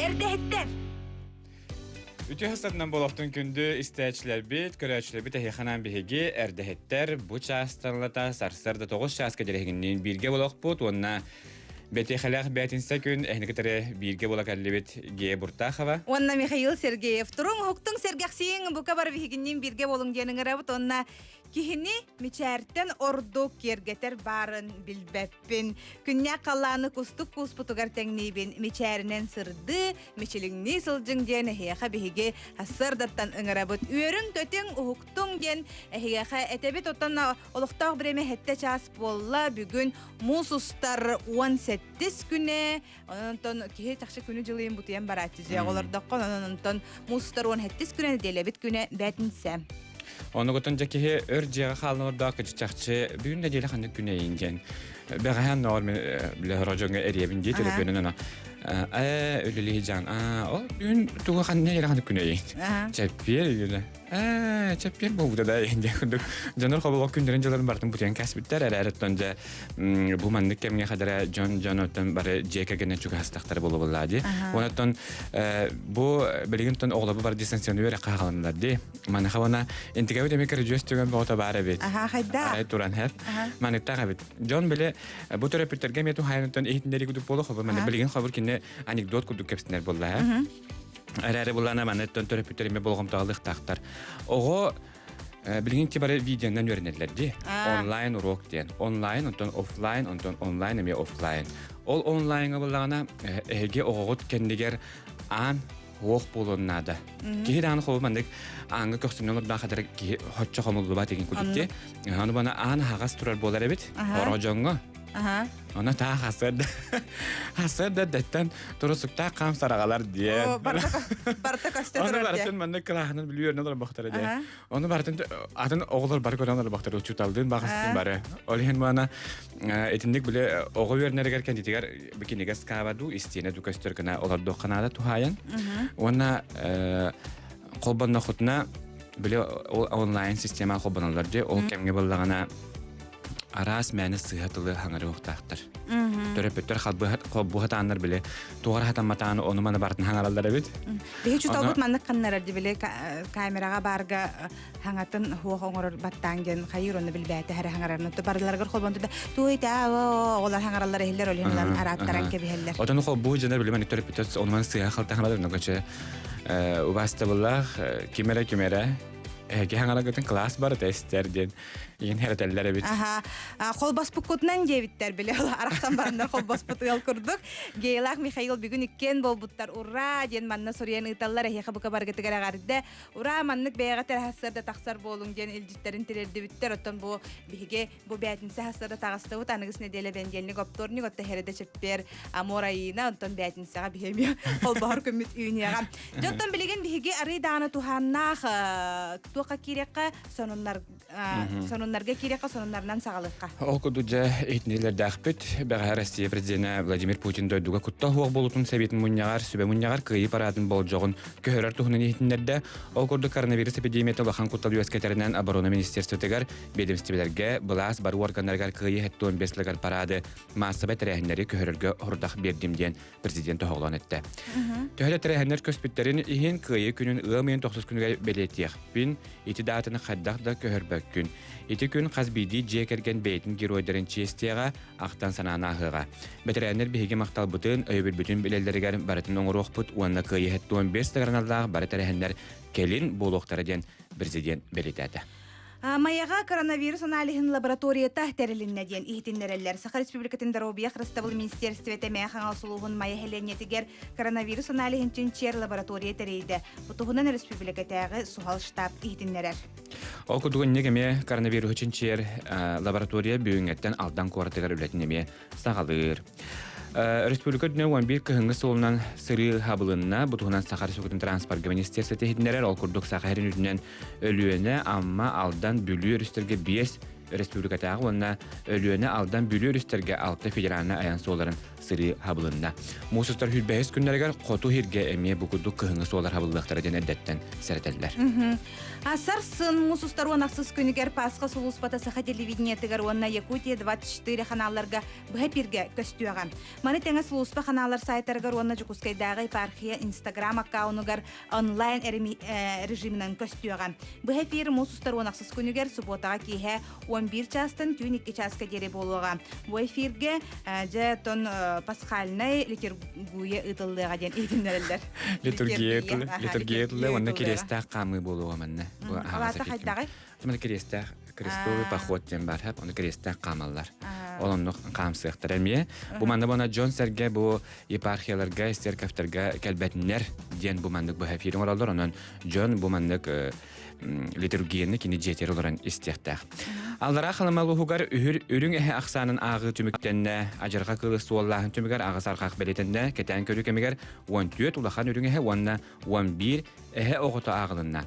эрдэхеттер. Үтü hasatından bolaqtın gündü istəyicilər bit, görəçilər bit əhiqanan bihigi ərdəhətlər bu çastanlata sarsarda 9 çaska gələhinin birgə bolaq bud, onna beti xalaq bətinsə gün əhnəkətərə birgə bolaq əlibit geyə burtaxava. Онна Михаил Сергеев. Турун хуктун сергаксиң бука бар бихигиннин бирге болуң денин арабыт. Онна кихини мичәртен ордук кергетер барын билбеппин. Күння қалланы кустук куспутугар тәңнейбин. Мичәрінен сырды, мичиліңні сылжың ден әхияқа бихиге асырдаттан ыңарабыт. Үйерін төтің ухуктун ден әхияқа әтәбет оттан олықтақ біреме хетте час болла бүгін мусустар 18 күне. Онтон кихи тақшы күні жылыйын бұтыян баратыжы. Олардаққан онтон мусустар 18 күне делебет күне бәтінсә. Оны көтөн жакеhe өр жага халны орда кыччакчы бүгүн да деле ханды күнө инген. Бегахан норм биле рожонга эриебин дете телефонуна. Өлүлү жан. О бүгүн туга ханны деле ханды күнө ин. Чеппер юле. Чеппер болду да инде. Жанар хабыл күндөрүн жыларын бардым бутен касбиттер әрәттөнде бу мандык кемге хадара Джон оттан бары жекегене чуга хастактар болуп алды. Онотон бу билгентон оглабы бар дистанционный бере кагаландар ди. Мана хавана интегавит эмекер жөстөгөн бота бары бит. Хайда. Туран хеп. Мана тагабит. Джон биле бу терапевттерге мету хайнтон эйтиндери кудуп болу хабы мана билген хабыр кине анекдот кудуп кепсинер болду. Әрәре булана мана терапевттерме болгом таалык тактар. Ого билген тибары видеондан өрнелер ди. Онлайн урок ден. Онлайн, онтон офлайн, онтон онлайн эме офлайн. Ол онлайнга булгана эге огот кендигер ан хоқ болоннада. Кеһидан хобмандык аңга көксүнөлөр да хадыр ки хоччо хомулду ба деген кудукте. Аны бана ан хагас турар болар эбит. Орожонго. Она та хасырда даттан турусукта кам сарагалар дие. Барта кастет турар. Оны бартын манда крахнын билүүрүнө бактар дие. Оны бартын атын оглор бар көрөнөр бактар учуталдын багыстын бары. Олен мана этиндик биле ого бернергер кандидатар бикинеге скаваду истене ду кастыркана олар доканада тухаян. Она колбанна хотна биле онлайн система колбаналар же ол кемге боллагана арас мәне сыйхатылы хаңары уктактыр. Терапевттер халбухатаннар биле тугар хатаматаны оны мана бартын хаңаралдар бит. Беге чуталбыт маннык каннарар биле камерага барга хаңатын хуоңорор баттанген хайыр оны билбәте хәр хаңарарны барларга холбонда туйта олар хаңаралар эхлер олханлар араттаран кебеллер. Отаны холбу жана биле мана терапевттер оны сыйхат хаңаралар ногоче убаста буллах кимера Гәңгәләр гәтен класс бар тестерден. Ин хәрәтәләр бит. Холбас букутнан дебиттер биле. Арактан барындар холбас бутыгал курдук. Гейлак Михаил бүгүн иккен болбуттар. Ура ден манна Суриян италлар эхе бука баргытыгара гарды. Ура маннык бәягатер хасырда таксар болуң ден илҗиттерин тирерди биттер. Оттон бу биге бу бәтинсе хасырда тагыстыбыт аныгысны деле бенгелник опторник отта хәрәдә чеппер аморайына оттон бәтинсега бихеме. Холбар көмит үйнәгә. Жоттан билеген биге арыданы туханнах тука кирекка сонуннарга кирекка сонуннарнан сагалыкка. Окуду жа этнелер дахпет бага Россия президенти Владимир Путин дойдуга кутта хуак болутун себетин муньягар сүбе муньягар кыйы паратын болжогун көһөрөр тухунун этнелерде окурду коронавирус эпидемията бахан куттал юэскетеринен оборона министерствотегар ведомствелерге булас бару органдаргар кыйы хеттуон беслегар парады массабы терехинleri көһөрөргө хордах бердим диен президент хоглон этте. Төһөлө терехинер көспүттерин ихин кыйы күнүн 9 күнгө белетиях бин ити датыны хаддах да көһөрбөккүн. Ити күн казбиди жекерген бейтин геройдерин честияга ақтан санана хыга. Бетеренер биһиге мактал бутын өйбүл бүтүн билелдергер барытын оңорохпут уанна кыйы 15 тагарналлах барытерехендер келин болуктары ден президент белетети. Маяга коронавирус анализын лабораторията терилинне ден ихтиннереллер. Саха Республикатын Даробия Хрыстабыл министерствете маяхан алсулугун мая хеленетигер коронавирус анализын чинчер лаборатория терейде. Бутугунан республикатагы сухал штаб ихтиннерер. Окудугун негеме коронавирус чинчер лаборатория бүгүнгеттен алдан квартиралар үлетинеме сагалыр. Республика дүнө 11 кыһыңгы солунан сыры хабылынна бутугунан Сахар Сукутун транспорт министерствете хиднерер ол курдук Сахарын үдүнөн өлүөнө амма алдан бүлүү өстөргө 5 республикатағы онна өлүөнө алдан бүлү үстерге 6 федерална аян соларын сыры хабылында. Мусустар хүлбәйс күннәргә коту хирге эмие букуду кыһыңы солар хабылдыктары ден әдәттән сәрәтәлләр. Асар сын мусустар онақсыз күнігер Пасха Сулуспата саха телевидение тыгар онна Якутия 24 ханаларга бхапирге көстүгән. Маны теңе Сулуспа ханалар сайттарга онна Жукускайдагы епархия Instagram аккаунугар онлайн режимнан көстүгән. Бхапир мусустар онақсыз күнігер субботага киһе 11 частан түйін 2 часка дере болуга. Бу эфирге же тон пасхальный литургия ытылдыга ден идиннәләр. Литургия онна кирестә камы болуга манна. Алата хайдагы. Мен кирестә крестовый поход ден бар һәм аны кирестә камаллар. Олонны камсыктыр әмие. Бу манда бана Джон Серге бу епархияларга, церковьләргә кәлбәтнәр ден бу мандык бу эфирен алалар. Анан Джон бу мандык литургияны кини жетер оларан истехтәк. Аллара халымалугар үрүң эһе аксанын агы түмүктәннә, ажырга кылы суаллаһын түмүгәр агы саркак белетендә, кетән көрү кемигәр 14 улахан үрүң эһе 11 эһе огыта агылынна.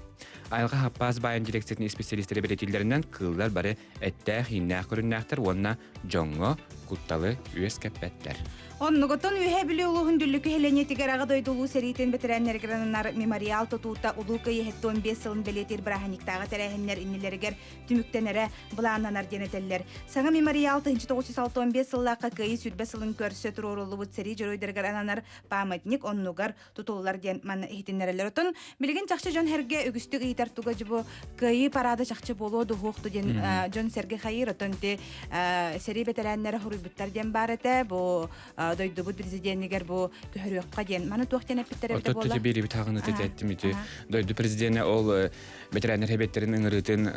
Айга хаппас байын дирекциясының специалисттері белетилләреннән кыллар бары әттә хиннә күреннәктер, онна жоңго кутталы үес кәппәттәр. Оннуготон үйе білі ұлығын дүлікі хелене тегерағы дойдулу сәрейтен бітірәннер гранынар мемориал тұтуыта ұлуқы ехетті 15 сылын белетер біраханиктағы тәрәхіннер иннелерігер түміктенері бұлананар денетелер. Саңа мемориал 1965 сыллаққа күйі сүрбе сылын көрсі тұрорулы бұт сәрей жүройдер гранынар паматник оннугар тұтулар ден маны ехетіннерелер отын. Білген чақшы жон herге үгістік ейтар туға жібі күйі парада чақшы болу дұғуқты ден жон сәрге қайыр отын те сәрей бетәрәннері хұрыбыттар ден бар әті бұл дойду бу президентигер бу көрөкка ден маны туактен эпиттерде болла. Отто бери битагыны тететтим ити. Дойду президент ол ветераннар хебеттерин ыңырытын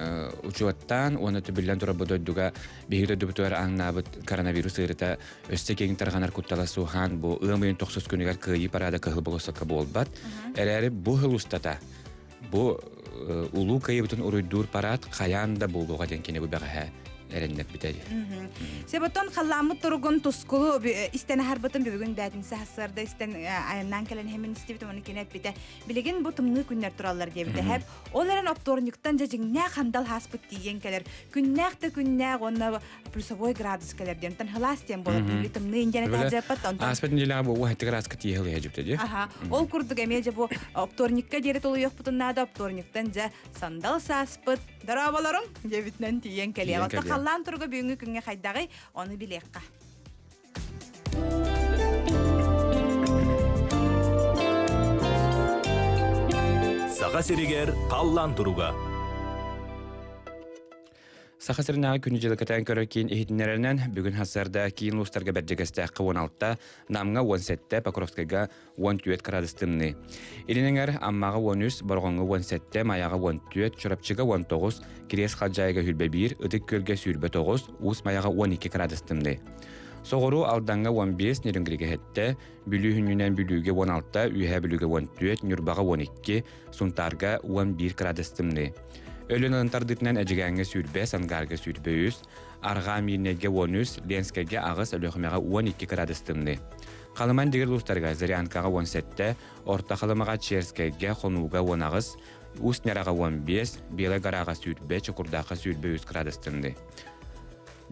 учуаттан оны төбүллән тура бу дойдуга бигиде дүбүтөр аңнабыт коронавирус ырыта өстө кең тарганар куттала сухан бу ымын 9 күнүгөр кыйы парада кыгыл болсакка болбат. Эрери бу хылустата бу улуу кыйыбытын уруйдур парад каянда болууга ден кене бу бага эреннеп битеди. Себоттон халламы тургун тускулу истен харбытын бүгүн дәтин сахсарда истен айынан келен хемен истебит оны кенеп бите. Билеген бу тымны күннәр тураллар дебите. Хәп оларын опторниктан жажыңна хандал хаспыт диген келер. Күннәкте күннәк онна плюсовой градус келер ден. Тан халастен болот били тымны индене таҗапат онда. Аспет диләр бу вахт градуска тиел яҗып диде. Аха. Ол курдук эмеже бу опторникка дере толу yok бутуннада опторниктан жа сандал саспыт дарабаларың дебитнен диген келер. Халлан турга бүгүнкү күнгө хайдагы оны билекка. Саха серигер қаллан туруга. Сахасырына күні жылы кәтән көрі кейін ехетінерінен бүгін хасарда кейін ұстарға бәрджігісті 16-та, намға 17-та, Покровскайға 14 градустымны. Илініңер аммаға 13, Борғонғы 17-та, Маяға 14, Чорапчыға 19, Кирес Қалжайға хүлбе 1, Үтік көлге сүрбе 9, Ус Маяға 12 градустымны. Соғыру алданға 15, Нерінгірге хетті, Бүлі хүнінен бүліге 16, Үйе бүліге 14, Нүрбаға 12, Сунтарға 11 градустымны. Өлін ынтардытынан әжігәңі сүрбе, сангарғы сүрбе 100, Арға мирнеге 13, Ленскеге ағыз өліғымеға 12 градустымны. Қалыман дегір ұстарға Зарянкаға 17, Орта қалымаға Черскеге қонуға 10 ағыз, Уснераға 15, Белі ғараға сүрбе, Чықырдаға сүрбе 100 градустымны.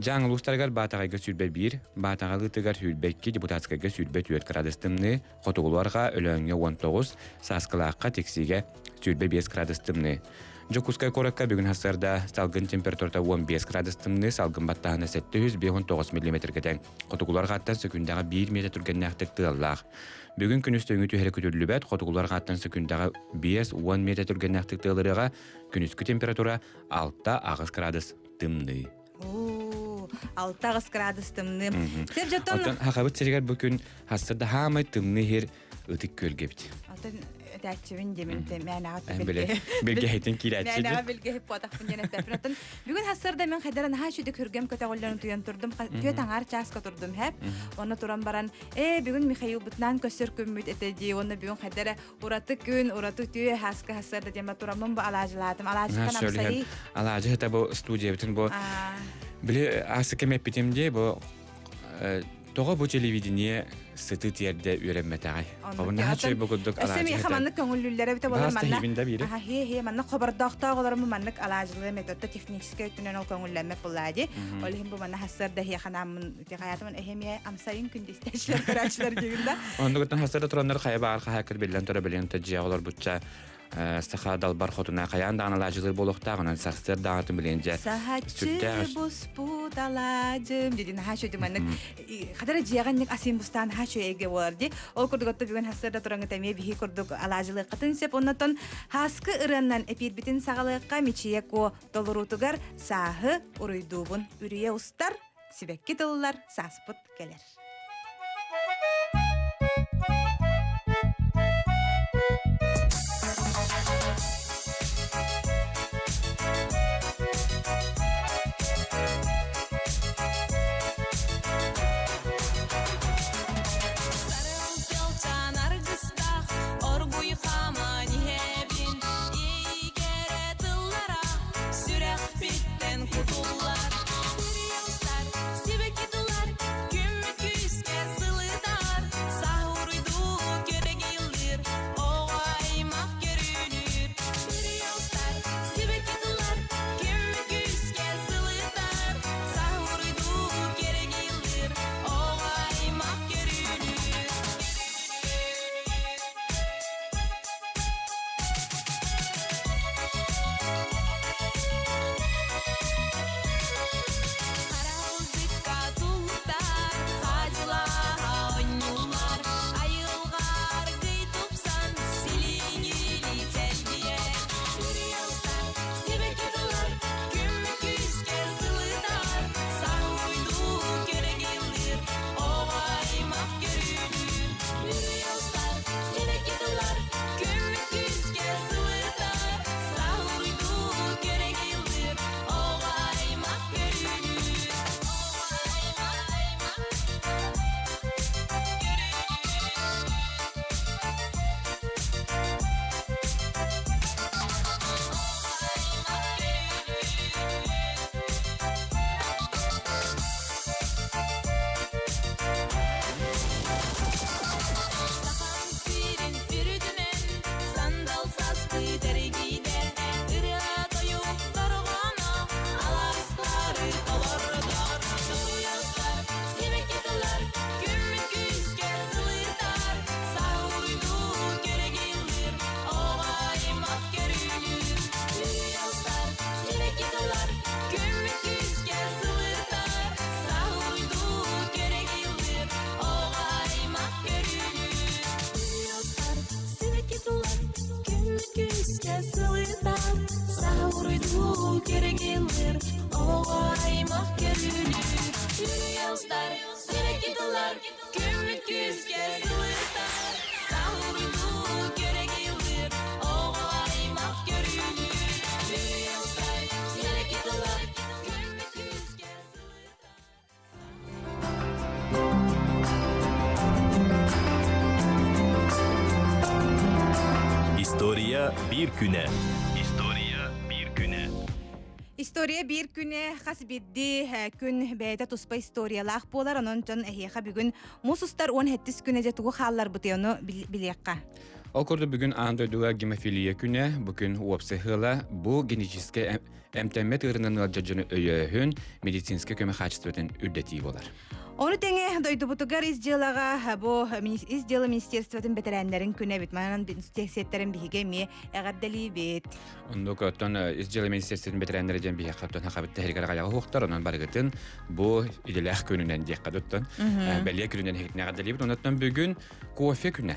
Жаңыл ұстарғар Батағайға сүрбе 1, Батағалы тұғар сүрбекке депутатскайға сүрбе 4 градустымны, Қотуғыларға өліңе 19, Сасқылаққа тексиге сүрбе 5 градустымны. Жокускай коракка бүгін хасарда салгын температурта 15 градустымны, салгын баттағына 759 мм тәң. Қотуғылар ғаттан сөкіндағы 1 метр түргеннәқтік тығыллақ. Бүгін күністі өңі түйері көтірлі бәт, қотуғылар ғаттан сөкіндағы 5-10 метр түргеннәқтік тығылырыға күніскі температура 6 ағыз градус тымны. 6 градус тымны. Отын хақабыт серігер бүкін хасарда хамай тымны хер үтік көлге біт. Тәчевин дементе мәнәгә белге хәйтен кирәтче. Мәнәгә белге һип патахтын җәнә тәфрәтен. Бүген хәсәрдә мен хәдәрен һа шуды күргәм көтәгөлләрен туян турдым. Төя таңар часка турдым һәп. Оны туран баран, бүген Михаил бутнан көсөр көммит этеди. Оны бүген хәдәрә ураты күн, ураты төя хаска хәсәрдә җәмә турамын бу алажлатым. Алажкан амсари. Алажы хәтә бу студия битен бу. Биле асык кемеп битемде бу Тоҕо бу телевидение сыты тиерде үйренметагай. Обунна хачой богудук Әсем алаажы. яхаманнык көңүллүлләре бите болар Баста манна. хибинде бири. Хе манна хабардактагыларым маннык алаажылы методда технический өтүнөн ол көңүлләмме буллади. Ол хим бу манна хассарда яханамын тигаятымын эхемия амсайын күндүстәшләр карачлар дигендә. Ондугутан хасарда тураннар хайба арка хакыр билен тора билен таҗыялар бутча стаха далбар хотуна каян да аналажылы болохтагынан сахсер дагытын биленже. Сахачы буспу далажым дидин хашо диманнык хадара жиганник асин бустан хашо эге боларди. Ол курдугатта бүгүн хассарда турангы теме бихи курдук алажылы кытын сеп оннотон хаскы ырыннан эпирбитин сагалыкка мичие ко долурутугар сахы уруйдубун үрие устар сибекки тыллар саспыт келер. История bir güne. История bir güne. История бир күне хас бидди күн бәйдә туспа историялах болар онтон эхиха бүгүн мусустар 17 күне жетугу халлар бутыяны билиякка. Ол көрді бүгін андойдуға гемофилия күні, бүгін уапсыхыла бұл генетическе әмтәмет ұрынан ылжаджыны өйөһін медицинске көмек качествотын үрдетии болар. Оны теңе дойдубутугар изделага бу издела министерствотун ветераннарын күнө бит манан тексеттерин биге ме эгардели бит. Ондо көттөн издела министерствотун ветераннары жен бие каттан хакабыт тәһрикәр гая хуктар онан баргытын бу иделах күнүнөн диккадыттан белия күнүнөн хекне эгардели бит ондан бүгүн кофе күнү.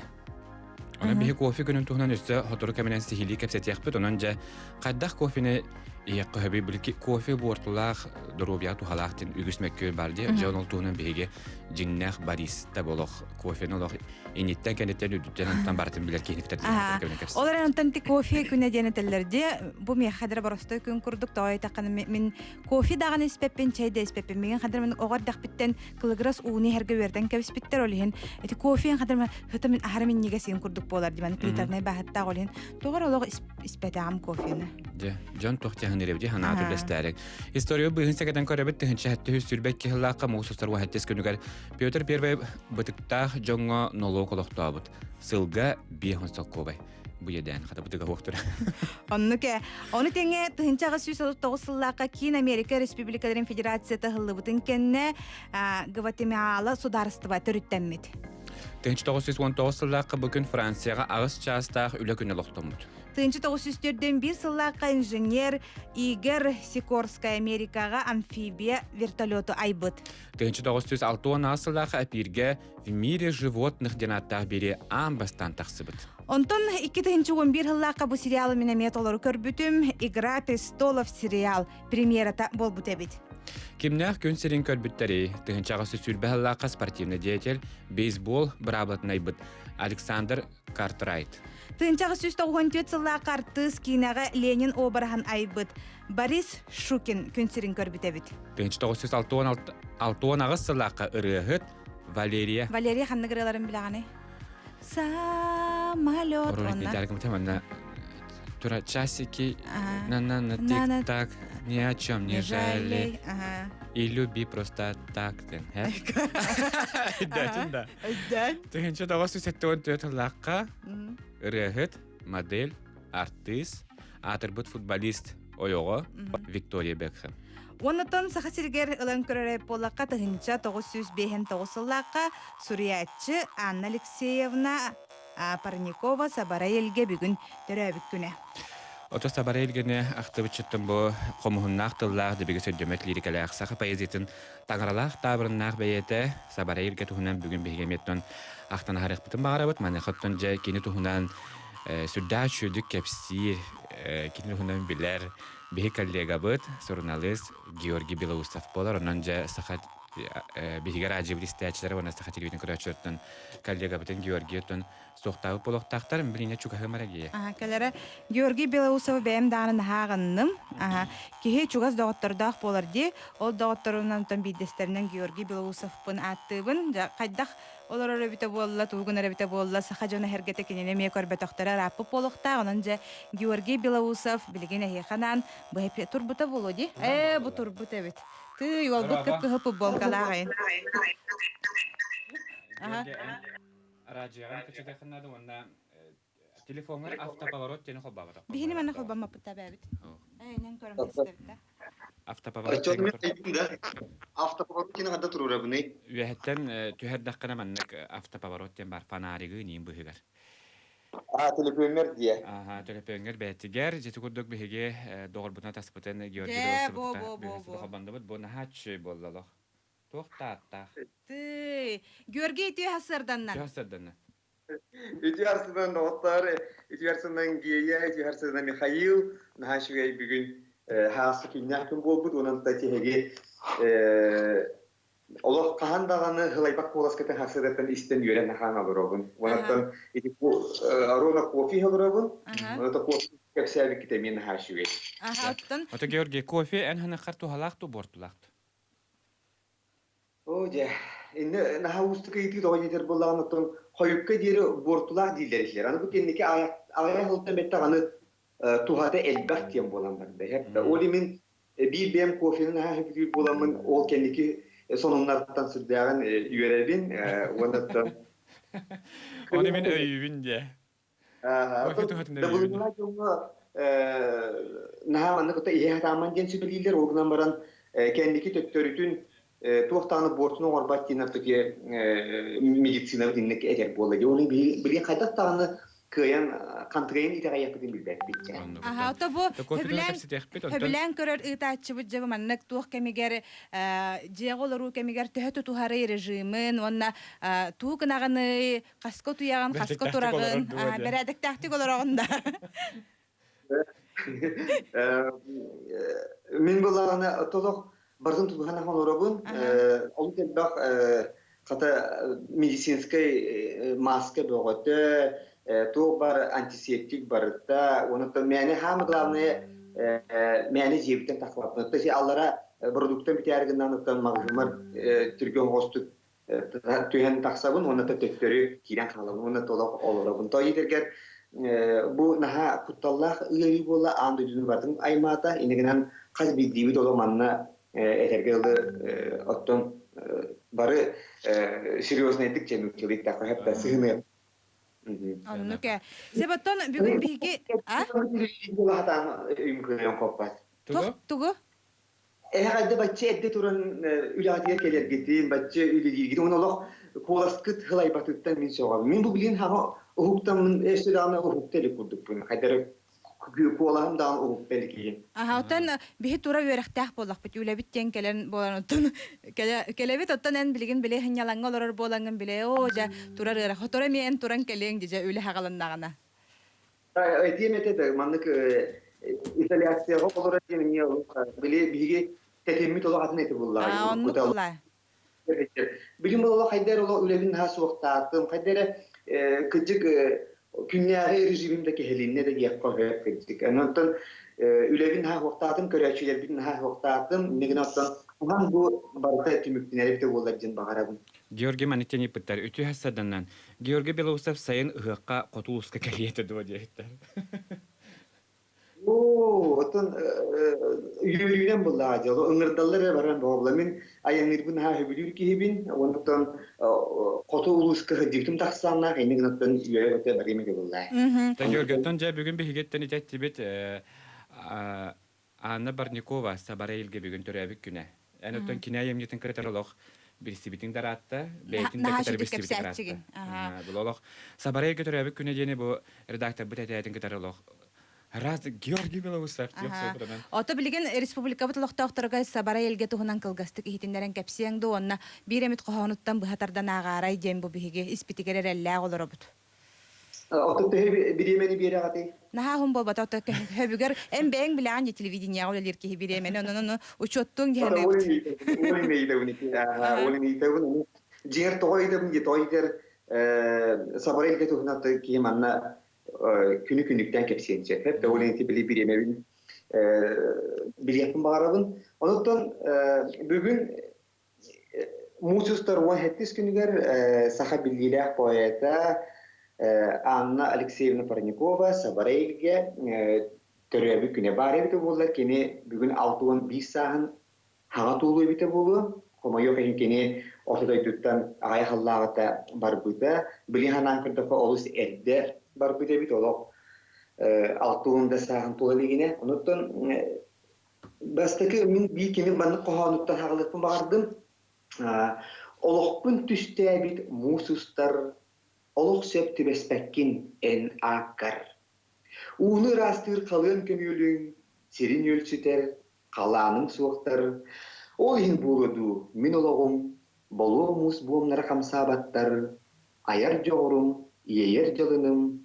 Ona bir kofe günün tuhnan üstü hatırı kemenen stihili kepset yakpıt onun ca kaddah kofene yakıhıbi bilki kofe bortulaq durubiyat uhalaqtin ügüsmek köy bardi canol tuhnan bihege cinnah barista boloq kofene olaq initten kendetten üdütten barıtın biler kehniftet. Olar ondan ti kofe güne denetellerdi bu mi hadra barasta gün kurduk da taqan min kofe dağın ispepen çayda ispepen min hadra min ogar daqbitten kilogras uni herge verden kebisbitter olihin eti kofe hadra hata min ahramin nigasin kurduk bolar di man pitarnay bahatta olihin togar olaq ispedam kofene. Ja jan toqtihan hınırıbıcı hanatır destərek. Historiya bıhın səkədən körəbət təhınçə hətті hüssülbək ki hıllaqqa muğsuslar və həttes könügər Pyotr Первый bıtıqtaq jonga nolog oloqtabıt. Sılga bihon soqqobay. Bu yedən xata bıtıqa oqtur. Onu tenge tınçağı süs olup toğusıllaqa Kin Amerika Respublikaların Federatsiyata hıllıbıtın kenne Gvatemala sudarıstıva törüttənmedi. 1919 sılaqqa bugün Fransiyaga ağız çastaq ülə günə loqtamıd. 1904-den sıllaqa inженер Игорь Сикорская Америкаға амфибия вертолеты айбыт. 1906 сылаққа әпирге в мире животных денаттақ бері амбастан тақсыбыд. Онтон 2011 жыллаққа бұл сериалы менемет олары көрбүтім «Игра престолов» сериал премьерата бол бұтебет. Кимнях күн серин көрбүттері, тыгынчағысы сүрбі жыллаққа спортивны деятел, бейсбол бұрабытын айбыд Александр Картрайт. Тынчағы сүз 94 сыллаққа артыс кейінағы Ленин обарахан айбыд Борис Шукин күнсерін көрбітебет. 1966 сыллаққа ырығыт Валерия ханны кырыларын білағаны. Самолет. Оролик дәргім тәмәнна тура часики на тик-так ни о чем не жалей и люби просто так. Да. 1974 сыллаққа ырығыт модель, артист, атырбыт футболист ойоғы Виктория Бекхэм. Оннотон сахасиргер ылан көрөрөй полакка тыгынча 905 сыллакка суриятчы Анна Алексеевна Парникова Сабараэлге бүгүн төрөбүк күнэ. Ото Сабараэлгене актыбычыттын бу комуһуннаах тыллаах дебиге сөйдөмөт лирикалаах саха поэзиятын таңаралаах табырыннаах бэйэте Сабараэлге туһунан бүгүн бэйгеметтон ахтан харыхпытын багарабыт манахоттон же кини туһунан сүрдаа чүйдүк кепсир кини туһунан билер бэйи коллегабыт журналист Георгий Белоусов болар онон же саха бэйгер ажибристиячылар онон саха телевиден көрөчүрөттөн коллегабытын Георгийтон соқтағы болоқтақтар біліне чугағы марагия. Кәлері Георгий Белоусов бәйім дағын хағынным. Кехе чугаз доғыттырдақ болар де, ол доғыттырынан бейдестерінен Георгий Белоусовпын аттыбын. Қайдақ олар өрәбіті болла, туғын өрәбіті болла, сақа жона хергеті кенене ме көрбетоқтары рапы болуқта. Онын же Георгий Белоусов білген әйеқанан бұхепе турбыта болу де. Бұ турбыта бет. Ты олбыт көп-көп болғалағайын. Радиоға көчеде қынады, онда телефонлар автоповорот тені қолбағыда. Бейіні мәні қолбама бұтта бәбіт. Әйнен көрім кестерді. Автоповорот тені қолбағыда. Автоповорот тені қадда тұрыр әбіні? Үйәттен түйердіққына мәннік автоповорот тен бар фанарығы нейін бұхығар. Телепөңер дие. Телепөңер бәттігер. Жеті күрдік бұхыге доғыр бұтына таспытын Георгий Белоусовты бұны хатшы болдалық. Тоқтаттақ. Георгий түй хасырданнан. Үті арсыдан оттар, үті арсыдан Гея, үті арсыдан Михаил, нахашугай бүгін хасы күннәк күн болбуд, онан да тегеге олық қағандағаны ғылайбақ боласкетін хасырдаттан істен үйрен нахан алыр оғын. Онаттан рона кофе алыр оғын, онатта кофе кәпсәбі кетемен нахашугай. Ота Георгий, кофе ән ханы қарту халақты бортылақты? Оже, инде наха устука ити доғанетер болағанаттан қойыпқа дері бортулақ дейлер ешлер. Аны бұл кеннеке ағая ғылттан бәтті ағаны тухаты әлбәқ тем болан барды. Олі мен бір бәм кофенің наха хүпілі боламын, ол кеннеке соныңнарттан сүрдіғын үйеребін. Оны мен өйібін де. Кофе тухатында өйібін. Наха анны құта ihe атаман gen sübeliyler oğunan baran kendiki töktörütün tuğtanı bortunu orbat dinaptaki medisina dinlik eder boladı. Onu bir kaydak tağını kıyan kantrayn itara yapıdın bilbek bitken. Ota bu höbilen körör ıtaççı bu cevı mannak tuğ kemiger jeğolaru kemiger töhötü tuharı rejimin onna tuğ kınağını kasko tuyağın kasko turağın beredek tahtik olarağında. Min bolağını tolok Бардын тулган ахан орабын, ол телбақ қата медицинскай маска бөғөті, туғ бар антисептик барытта, онытта мәне хамы главное мәне жебіттен тақылапын. Тәсе аллара продуктын бітәргіннан ұттан мағжымар түрген ғостық түйен тақсабын, онытта төттері кейден қалабын, оны толық ол орабын. Той едергер bu naha kuttallah ıgari bolla andı düzünü bardın aymata inegenen kaz bildiği dolu manna etergeli otton barı seriozna ettikçe nükledik takı hep de sığınıyor. Onu ke. Sebatan bugün bihigi Hatan ümkün koppas. tugu. Herhalde bahçe edde turan üladiye keler gittiğin bahçe üladiye gidin onu Allah kolaskıt hılay batıktan min soğal. Min bu bilin ha hukuktan min eştirana hukukta kurduk bunu. Kadar kolahım da hukukta kiyin. Aha, otan bihi tura yörektah bolak bit üle bitten kelen bolan otan kelebit otan en bilgin bile hanyalanga olor bolangın bile oja tura rera hotora mi en turan kelen dije üle hagalandagana. Diyemete de manlık İtalyasya olur diye niye olur? Bile bilgi tetemmit olan adını eti bullar. Aa, onu kula. Bilim olarak haydar ola ülevin has vaxtattım. Haydar kıcık dünyayı rejimimdeki helinne de yakka hep kıcık. Ondan ülevin ha vaxtattım, köreçiler bin ha vaxtattım. Negnattan bu barka tümüktinleri de olacağın baharabın. Georgi Maniteni Peter, ütü hassadandan. Georgi Belousov sayın ıhıqqa qotuluska kaliyeti duva diyetler. Oton yürüyen bullaca. Ingırdallar varan bablamin ayanir bun ha hübülür ki hibin. Ondan qotu uluska hıcıktım taksanlar. Aynı gınattan yürüye öte barime de bullay. Ta Georgiyottan ja bugün bir higetten itettibit Anna Barnikova Sabarayilge bugün törəbik güne. Enottan kinayem yetin kreterolog birisi bitin daratta, beytin de kreter birisi bitin daratta. Bulolog Sabarayilge törəbik güne diyene bu redaktör bu tetetin kreterolog. Raz Georgi Belousov diyor. Ota bilgin Respublika butulukta oqtarga sabara elge tuhunan kılgastık ihtinlerin kapsiyandı onna bir emit qohonuttan bu hatardan ağaray jem bu bihige ispitigeler elle olorobut. Oton bir yemeni bir yere atay. Naha hum bolbata ota höbüger en beğen bilen televizyonya olalır ki bir emeni onu uçottun gene. Oy meyde uniki. Oy meyde uniki. Ciğer toydım ki toyder sabara elge tuhunat ki manna günlükten kapsayacak. Hep de olayın bir yemeğin bir yapım bağırabın. Ondan bugün mutsuzlar var hettis günler sahabilliler poeta Anna Alexeyevna Parnikova Sabarayilge törüye güne bari bir buldular ki bugün 6-10 sahan hava tulu bir bulu. Ama yok ki ortada tuttan ayak Allah'ta barbuda bilihanan kırdafa olus edde barbuda bir olok 6-10 sahan tulu ligine. Ondan bastaki min bir kini bana kohanuttan hağılıkpın bağırdım. Olokpun tüste bir musustar olok septi bespekkin en akkar. Uğunu rastır kalın kömülün, serin yölçüter, kalanın soğuktar. Olhin buludu, min oloğum, bolumuz buğumlara kamsabattar, ayar joğurum, yeyer jalınım,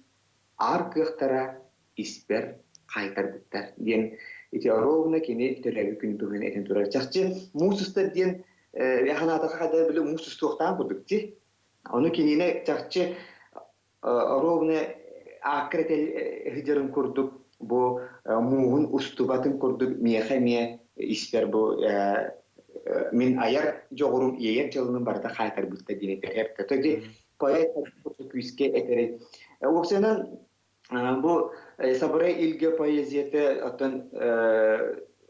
ar kıhtara, isper kaytar bittar. Diyen, iti arovna kini törevi gün tuğun eten turar. Çakçı, musustar diyen, yahanataka kadar bile musus tuğtan kurdukçı. Onu kinine çakçı, arovna akret hıcarın kurduk, bu muğun ustubatın kurduk, miye isper bu min ayar joğurum yeyer çalının barda kaytar bitta dinetler hep katı. Poet küske eteri. Oksanan bu sabray ilgi poeziyete atan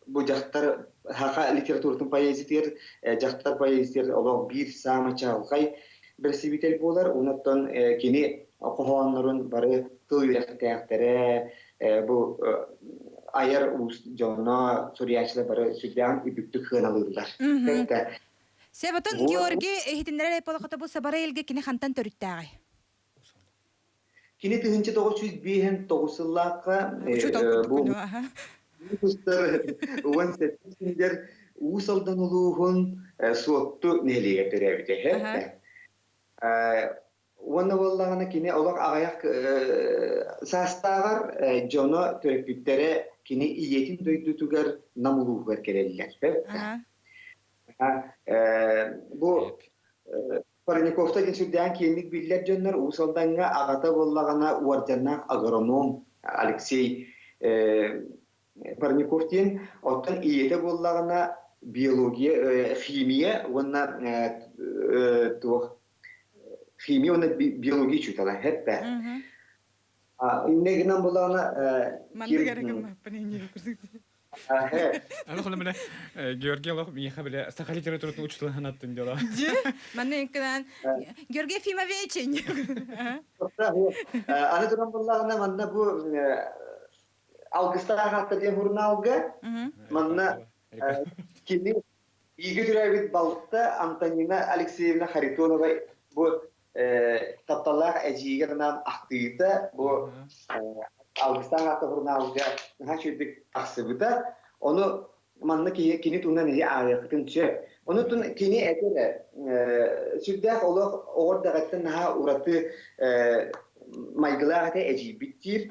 bu jahtar haka literatürün poeziyeti jahtar poeziyeti olan bir sama çalgay birisi bitel bolar ondan kini qohanların barı tüyrak kayaktere bu ayar jona Suriyaçlar barı südyan ibüktü kınalılar. Sebatan Georgi ihtinlere epolakata bu sabara elge kini hantan törüttağay. Kini tığınca 909'lıqa bu Uluslar uvan setsinler usaldan uluğun suottu nehliye terevide hep. Wana wallahana kini olak ayak sastagar jona törepütlere kini iyetin duydutugar namuluğar kereliler hep. Bu Parnikov'ta geçirdiğin kimlik bilgiler canlar usaldan ağata bollagana uarjanna agronom Alexey Parnikov diyen otan iyete bollagana biyologiya, kimya wana kimya wana biyologi çutala hep. иннегинен булана Манды гараган маппын эне күрсүк. Аны хоно мене Георгий Лох миха беле Сахали литературатын учтылыгын аттын дела. Манны инкынан Георгий Фимович. Аны туран буллагына манна бу Августа хаттыгы журналга манна кини иге түрәбит балыкта Антонина Алексеевна Харитонова бу тапталлар әҗигернан актыйта бу Августа хаттыгы журналга хачыдык аксыбыта оны манна кини тунан не аякытынчы оны тун кини әтеле сүддәк олог ордагаттан ха ураты майгыларга әҗибиттир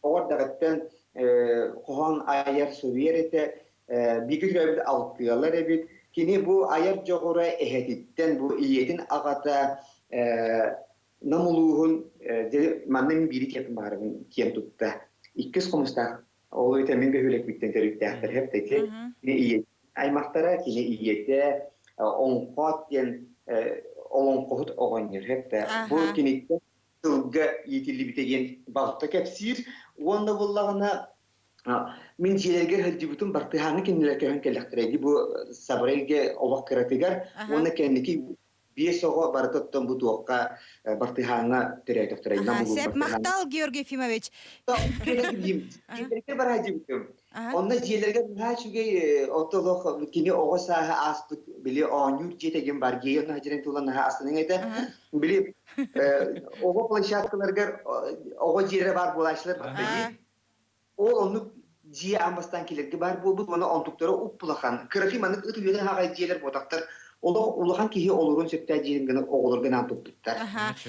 Ордагаттан кохан аяр суверете бигүрәбит алтыялар бит кини бу аяр жогора эхетиттен бу иетин агата намулугун маннын бири кепин барын кем тутта иккис комуста ол өтө мен бөлөк биттен төрүктәктер хеп тете иет аймактара кини иете онкот ген олонкот огонер хепте бу киникте тылга етили битеген балта кепсир онда буллагына мен җиләргә хәҗибутым бартыһаны кинләр кәһән кәләхтерәди бу сабрелге олак кратигар оны кәнники биесого бартаттан бу туакка бартыһаны терәй тәхтерәй наму Сәп мактал Георгий Фимович. Җиләргә бар хәҗибутым онда җиләргә һәчүгә отолох кини огоса астык биле онюр җитеген бар геяны һәҗрен туланы астының әйтә биле ого площадкаларга ого җире бар булашлар ол оны жие амбастан келерге бар болбут оны онтуктары уппулахан кырыхи маны ытыйда хагай жиелер ботактар улахан кихи олурун сөптә жиенгене оголорган антуктар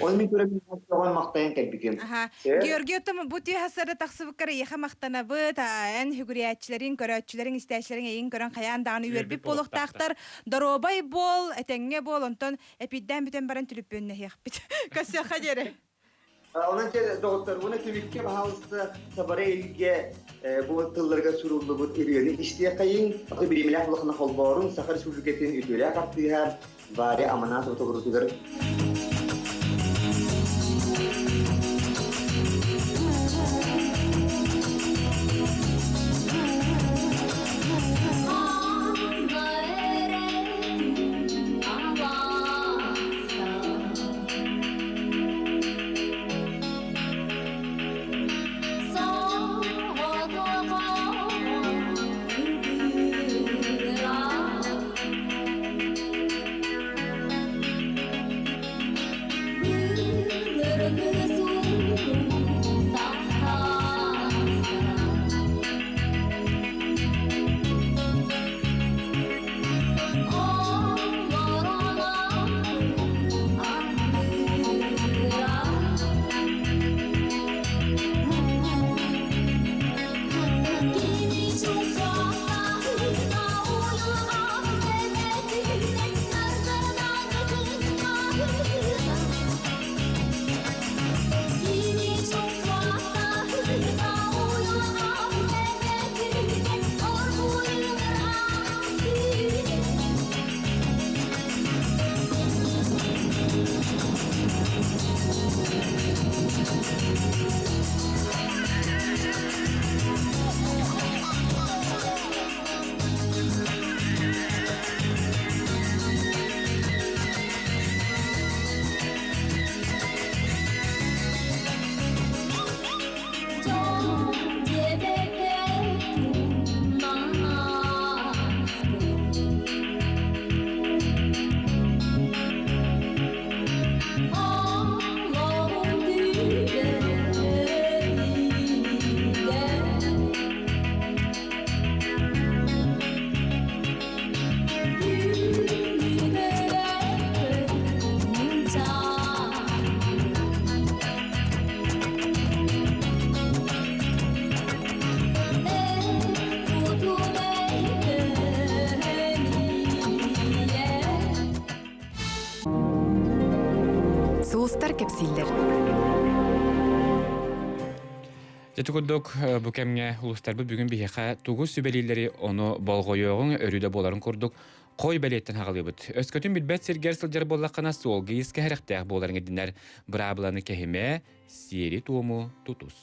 оны мен көрөм мактаган мактаян келбиген Георгий том бу ти хасары таксыбыккара яха мактана быт ан хигуриятчыларын көрөтчүлөрүн истәчләрен эйин көрөн каян даганы үрбип болуктактар доробай бол этеңге бол онтон эпидден бүтен баран түлүппөнне яхпит касяха жере Onun için doktor bunu tümükke bahalsı sabareyge bu tıllarga suruldu bu iriyeni işte kayın akı birimler bulakına kolborun Sakar Sübüketin ütüyle kaptıya bari amanat otokurutudur. Соустар кепсиллер. Жетикоддок бу кемге улустар бүгүн бихека тугус сүбелилери оны болгойогун өрүдө боларын курдук. Қой бәлеттен хағылыбыт. Өскөтін білбәт сергер сылжар боллаққана солғы ескі әріқтәқ боларын едінер бұрабыланы кәхеме сері туыму тутус.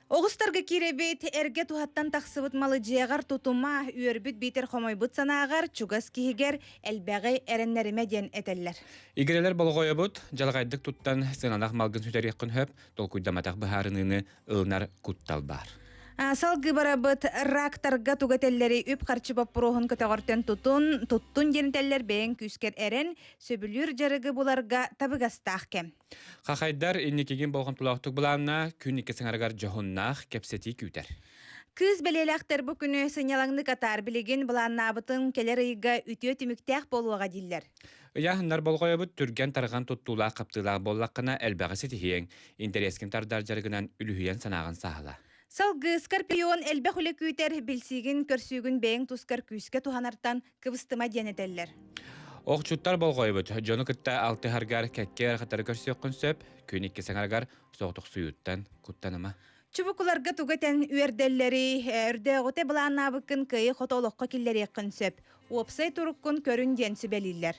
Оғыстарға керебет әрге тухаттан тақсыбыт малы жеғар тутума үйербіт бейтер қомайбыт санағар чугас кихигер әлбәғі әріннәріме ден әтәлләр. Игерелер болғойы бұд, жалғайдық туттан сынанақ малғын сүтер еқін хөп, толкуйдаматақ бұхарыныны ылнар күттал бар. Салғы барабыт рактарға тугателлері үп қарчы баппырохын көтеғортен туттун денетеллер бәйін күскер әрін сөбілер жарығы бұларға табығастақ кем. Қақайдар иннекеген болған тұлақтық бұланна күн екесің арғар жоғыннақ кәпсеті күйтер. Кыз бәлеләқтер бұ күні сынялаңны катар білеген бұланна абытын келер ұйға үтіө түміктәқ болуға диллер. Яһыннар болғойы бұд түрген тарған тұттулақ қаптылақ боллаққына әлбәғі сетихең, интерескен тардар жарғынан үліхүйен санағын сағыла. Салғы скорпион әлбә хүлі күйтер білсігін көрсігін бәйін тұскар күйске туханартан кыбыстыма денетеллер. Оқчуттар болғойы бұд, жоны күтті алты харгар кәкке арқатары көрсек күнсөп, күйін еккесен арғар соқтық сұйыттан күттаныма. Чубукуларга тугатен үйерделлери өрдөгөте былаана быкын кыйы хотолокко киллери кынсөп. Опсай туруккун көрүн ден сүбелиллер.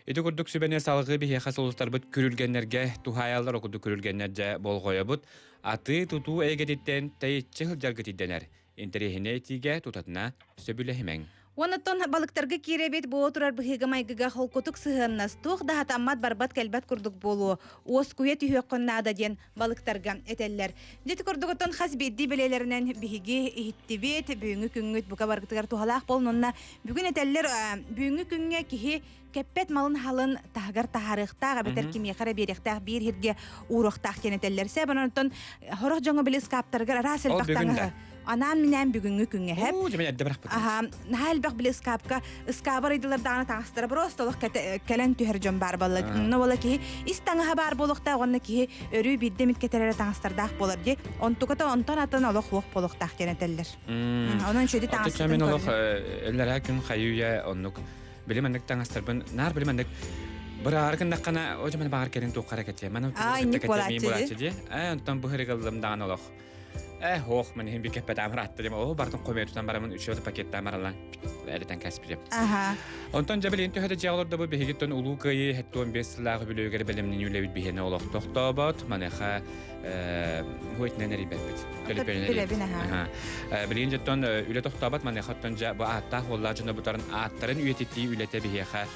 Эти курдук сүбене салгы бихеха солустар бут күрүлгеннерге тухаялар окуду күрүлгеннерже болгоя бут аты туту эгедиттен тайчы жаргытиденер. Интерехине тиге тутатына сөбүлехимең. Онотон балыктарга киребет боо турар быхыга майгыга холкотук сыһыннас тух да таммат барбат келбат курдук болу. Ос куя түйөккөннада ден балыктарга этеллер. Дет курдуготон хас бедди белелеринен биһиги иттибет бүгүнгү күнгүт бука баргытыгар тухалаак болнунна бүгүн этеллер бүгүнгү күнгө кихи кеппет малын халын тагар тахарыктага бетер кимиякара беректак бир хирге урактак кенетеллерсе банантон хорох жоңо билес каптарга расел бактаңы. Анан менен бүгүнгү күнгө хеп. Нахал бак билес капка скабар идилер дана тагыстыр просто лох келен түһөр жон бар балла. Но бола ки истаңа хабар болохта гонна ки өрү бидде мит кетерер тагыстырдак болор ди. Онтуката онтан атын олох лох болохтак кенетеллер. Онон шөди тагыстыр. Мен олох эллер күн хаюя оннук билемендик тагыстырбын. Нар билемендик бир аргында кана ожман багар келин тукара кете. Мен болачы ди. Онтан бу хергалым дана олох. Хоох мен хем бикепет амратты дем. О бартын комертан барамын 3 пакетта амаралан. Элетен каспип. Онтон жабелин төһөдө жааларда бу бегиттен улукай хеттон 5 лагы билөгөр белемнин үлебит бихене олох тохтобот. Манеха хойтненери бепит. Билин жеттон үле тохтобот манехаттан жа бу атта холлажына бутарын аттарын үйетити үлете бихеха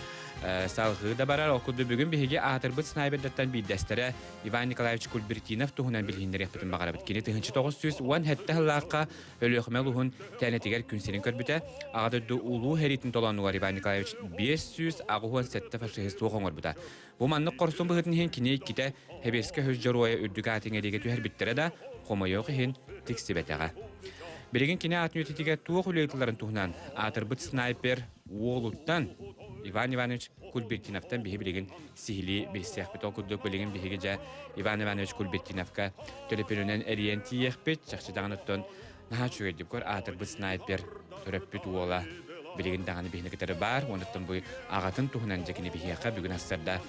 салгы да барар окуду бүгүн биһиги атырбыт снайпердаттан биддестере Иван Николаевич Кульбертинов туһунан билгиндер япытын багарабыт кини 1900 хеттахлаакка өлөкмелухун тәнетигер күнсерин көрбүтэ агадырды улуу херитин толонугар Иван Николаевич 500 агуһун сетте фашист тугоңор бута бу манны корсун быһытын хен кини ките хебеске хөжжөрөй үдүгатиңе деге түһэр биттере да хомойок хен тиксибетега Береген кине атнютитиге туох үлейтыларын туһунан атырбыт снайпер уолуттан Иван Иванович Кульбертиновтан биһи билеген сихили бирсех бит окудук билеген биһиге жа Иван Иванович Кульбертиновка төлөпөнөн эриен тиехпит чакчыдагыныттан наха чүгедип көр атырбыт снайпер төрөппүт уола билеген даганы биһине кетери бар онуттан бу агатын туһунан жекини биһиэка бүгүн ассарда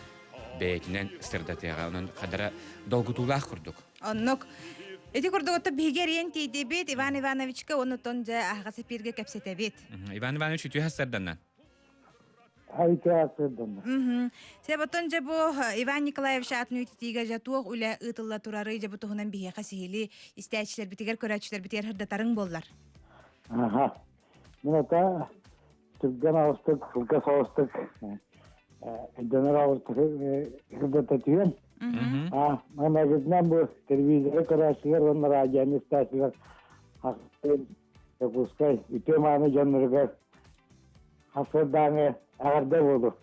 бээтинен сырдатыга онун кадара долгутуулаах курдук. Оннук эти курдуготта биһигерен тейдебит Иван Ивановичка онутон жа агасы пирге кепсетебит. Иван Иванович үтү хассарданнан. Себотон же бу Иван Николаевич атнуйтига жатуох үле ытылла турары же бу туһунан биһиэка сихили истээчлер битигер көрөчүлөр битигер хырдатарың боллар. Мына түгген авыстык, сулка савыстык. Дөнөр авыстык хырдататыгын. Мына гиднан бу телевизия көрөчүлөр, ондар радионы стасилер хактын пускай итеманы жанрга хасырдаңы Ağırda olduk.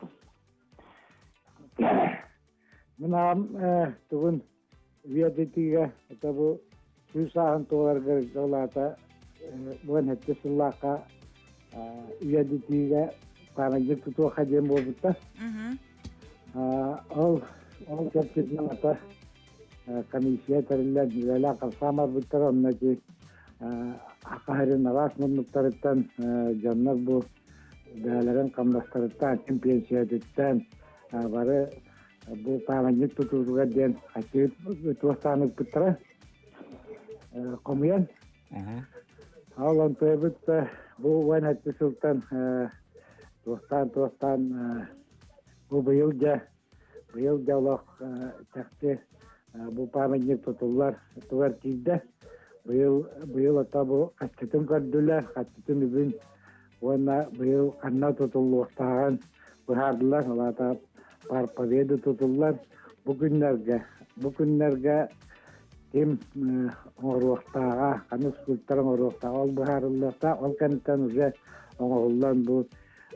Mınam tugün viyadetiga bu Suysağın toğlarga dolarta bu nette sullaka viyadetiga tanıcı tutu hacem oldu. O kapitne ata komisya tarihler nilala kalsama bitter onunki akahirin aras mutlarıttan canlar bu Dağların kamlaştırıktan, çempiyonsiyatından var bu tanıcı tutuğu den açıp tuğsanık pıtırı komuyan. Ağlan tebit bu vanatçı sultan Туостан бу быйыл жалах чакты бу памятник тутулар тугар тизде. Быйыл ата бу качтын көрдүлөр, качтын бүгүн Ona bıyıl kanna tutulluğun bıhardılar, olata parpaviyede tutullar. Bugünlerge kim oruqtağa, kanı skulptarın oruqtağa ol bıharıllıqta, ol kanıttan uze oğullan bu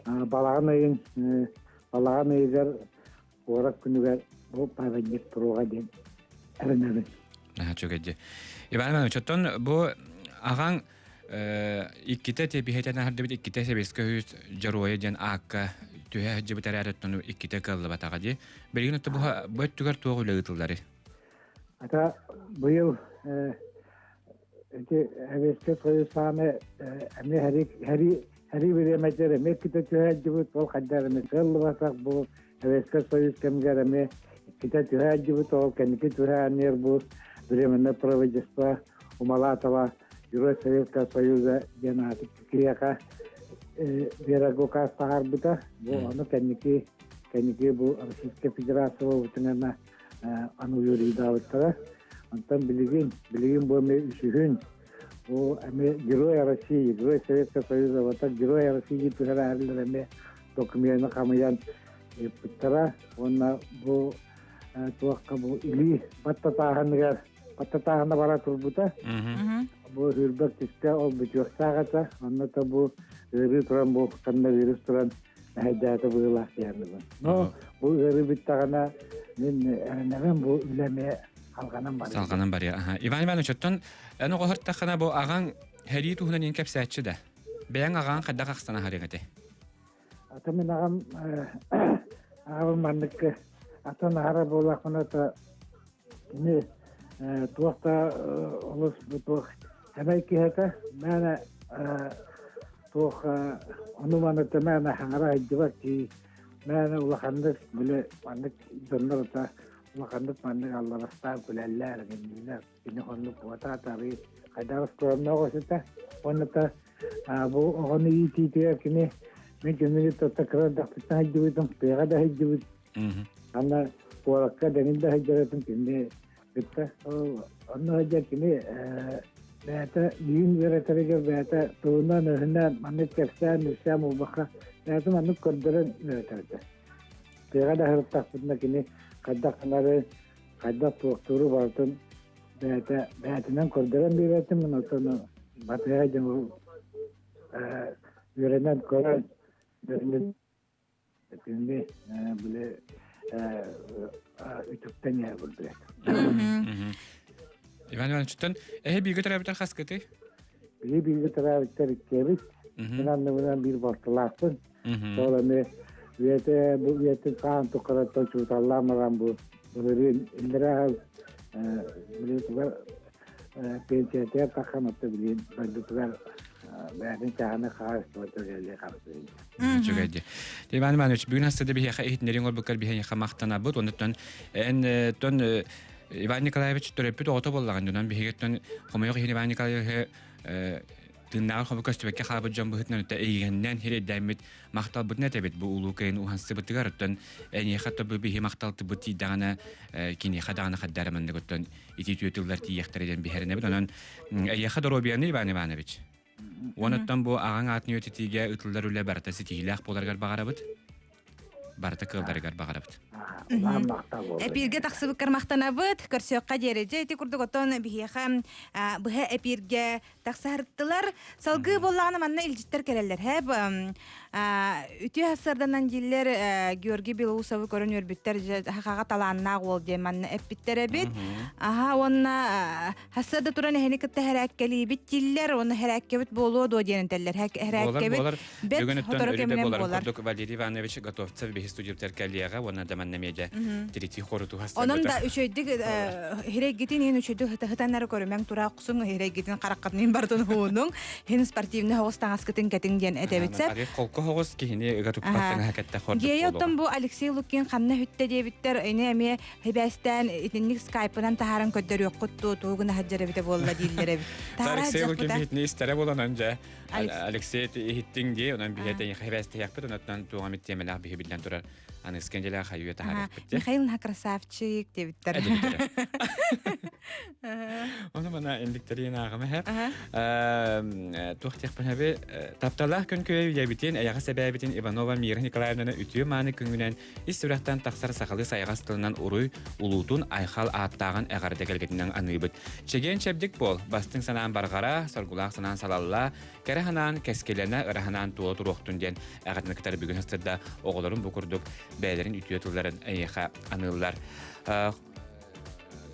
balağın ayıgar orak günüger bu pavadnik turuğa den erin. Çok iyi. İbrahim Çötön bu ağan ikkite tebiheten harda bit ikkite sebeske hüs jaroya jen akka tühe hacı bitaratını ikkite kallı bataga di. Belgin ötü bu tüger tuğu lağıtılları. Ata bu yıl heveske soyu sahne heri bir emeklere mekkite tühe hacı bit ol kaddarını kallı batak bu heveske soyu kemgereme ikkite tühe hacı bit ol kendiki tühe anir bu временное правительство Умалатова Герой Советского Союза Геннадий Кирияка Верагока Сахарбыта bu onu kendiki bu Российская Федерация olduğuna anu yürüyü davetleri. Ondan bilgin bu üşühün bu Герой России, Герой Советского Союза vatak Герой России tühera erlerine dokumiyana kamayan pıttara. Ona bu tuakka bu ili Patatahanna bara turbuta. Bu hürbek iske ol bitiyor sağata. Onunla da bu ırı turan bu kanna virüs turan hecate bu yılak yerine. No bu ırı bittağına neden bu ülemeye halkanan var. Salganan var ya. İvan Çötön onu qohortaqana bu ağan heri tuhunan inkep saatçı da. Beyan ağan qadda qaqsana harigate. Atamin ağam mandık atan hara bolaqına da ne tuaqta olus bu hemen ki hata mana tuaq onu mana tamana hara hicvat ki mana ulaqandık bile mandık dönürta ulaqandık mandık Allah rasta kulallar gindiler ini onu buata tabi kadar skorna olsa onu da bu onu iti kini men kendini takrar dakta hicvatam pegada hicvat ana kuaraka deninde hicvatam kindi bitta onu aja kini Bata yün vereteriger bata tuğuna nehna mannet kersen nüsam ubaka bata mannet kordaran vereterge. Pegada hartak putna kini kadda kanare kadda tuğturu vartın batanan kordaran veretim menotonu bataya jangu verenan koran verenan kini bile ütükten ya buldu. İvan Çötön bilgi taraftar haskati. Bilgi taraftar kebit. Bundan bir baktılarsın. Sonra ne bu kan tukaratta çutallar maram bu. Bunların indira biliyorlar pençete takamattı bilin. Bandıklar ben çağına karşı oturuyorlar kapsayın. Çok iyi. İvan bugün hastada bir hikaye nerin ol bakar bir hikaye maktana bu. Ondan ton Ivan Nikolaevich törepüt oto bollağından bir hegetten komoyok Ivan Nikolaevich tınnağı komu köstübekke xabı jambı hıtnan öte eygenden here dämmit maqtal butna tebet bu ulukayn uhansı bıtıgarıttan eni hatta bu bir maqtal tıbıtı dağına kini xadağına xaddarmandı götten iti tüytüller tiyekter eden bir herine bilen eyxa dorobiyanı Ivan Ivanovich. Onattan bu ağan atını ötetiге ıtıllar üle bartası tihlaq bolargar bağarabıt. Barta kıldargar bağarabıt. Эпирге тахсыбыккар мактанабыт, көрсөкка жереже эти курдуготон бихиэхэм быһа эпирге тахсарыттылар. Салгы боллагына манна илжиттер кереллер. Хэп үтү хасарданан жиллер Георгий Белоусову көрөн өрбүттер хакага талааннаак бол же манна эппиттере бит. Аха онна хасарда туран хеникетте хераккели бит жиллер, оны хераккебит болоо до денентеллер. Хераккебит бет фотография менен болар. Валерий Иванович готовится студиялар каллияга, оны да маннамеже директи хоруту хастар. Onun da üçöydük hiregitin en üçöydük hıtanları görümen tura kusun hiregitin qarakqatının bardın huunun hen sportivni hostan askıtın ketin diyen edebitsep. Ari kolko hogos kihini gatuppattana hakatta hordu. Geyotan bu Alexey Lukin xanna hütte diyebitter ene eme hebestan itinlik Skype'dan taharan köddör yok kuttu tuğuna hajjara bite bolla dillere. Alexey Lukin bitni istere bolan önce Alexey hittin diye onun bir hete hebeste yapıp ondan tuğuna mittemeler bir bilen durar. Ana İskenderiye hayıya taharat bitti. Mikhail Krasavchik diyebitter. Onu bana endikleri nağımı hep. Tuhtiq bana bir taptalar gün köy yabitin ayağı sebebitin Ivanova Mira Nikolaevna'na ütüyor mani güngünen istirahattan taksar sakalı sayğastılından uruy ulutun ayxal attağın əğarda gəlgetindən anıybıt. Çegen çebdik bol, bastın sanan barğara, sorgulaq sanan salalla, kərəhanan kəskelene ırahanan tuğu turuqtun den əğadını kıtar bugün hastırda oğulların bukurduk bəylərin ütüyatılların ayağa anıllar.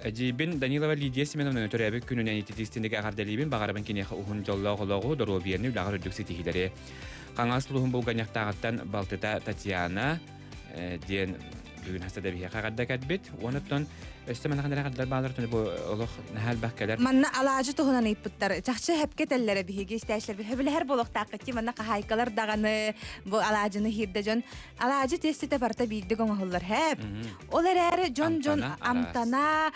Ajibin Danilova Lidia Semenovna törəbi gününən itidistindəki ağardalibin bağarabın kinəxə uhun jollağılığı Doroviyerni ulağır ödüksü tihiləri. Qanğaslığın bulğanyaqtağıttan Baltıta Tatiana diyen bugün hastada bir xəqadda kətbit. Onutdan östəmən xəndərə xədlər bağlarını bu oluq nəhəl bəkkələr. Manna alacı tohunan iputlar. Çaxçı hepke tellere bihigi istəşlər. Hebile her boluq taqıtki manna qahaykalar dağını bu alacını hirdejon. Alacı testi de barta bildik oğullar hep. Olar əri jon amtana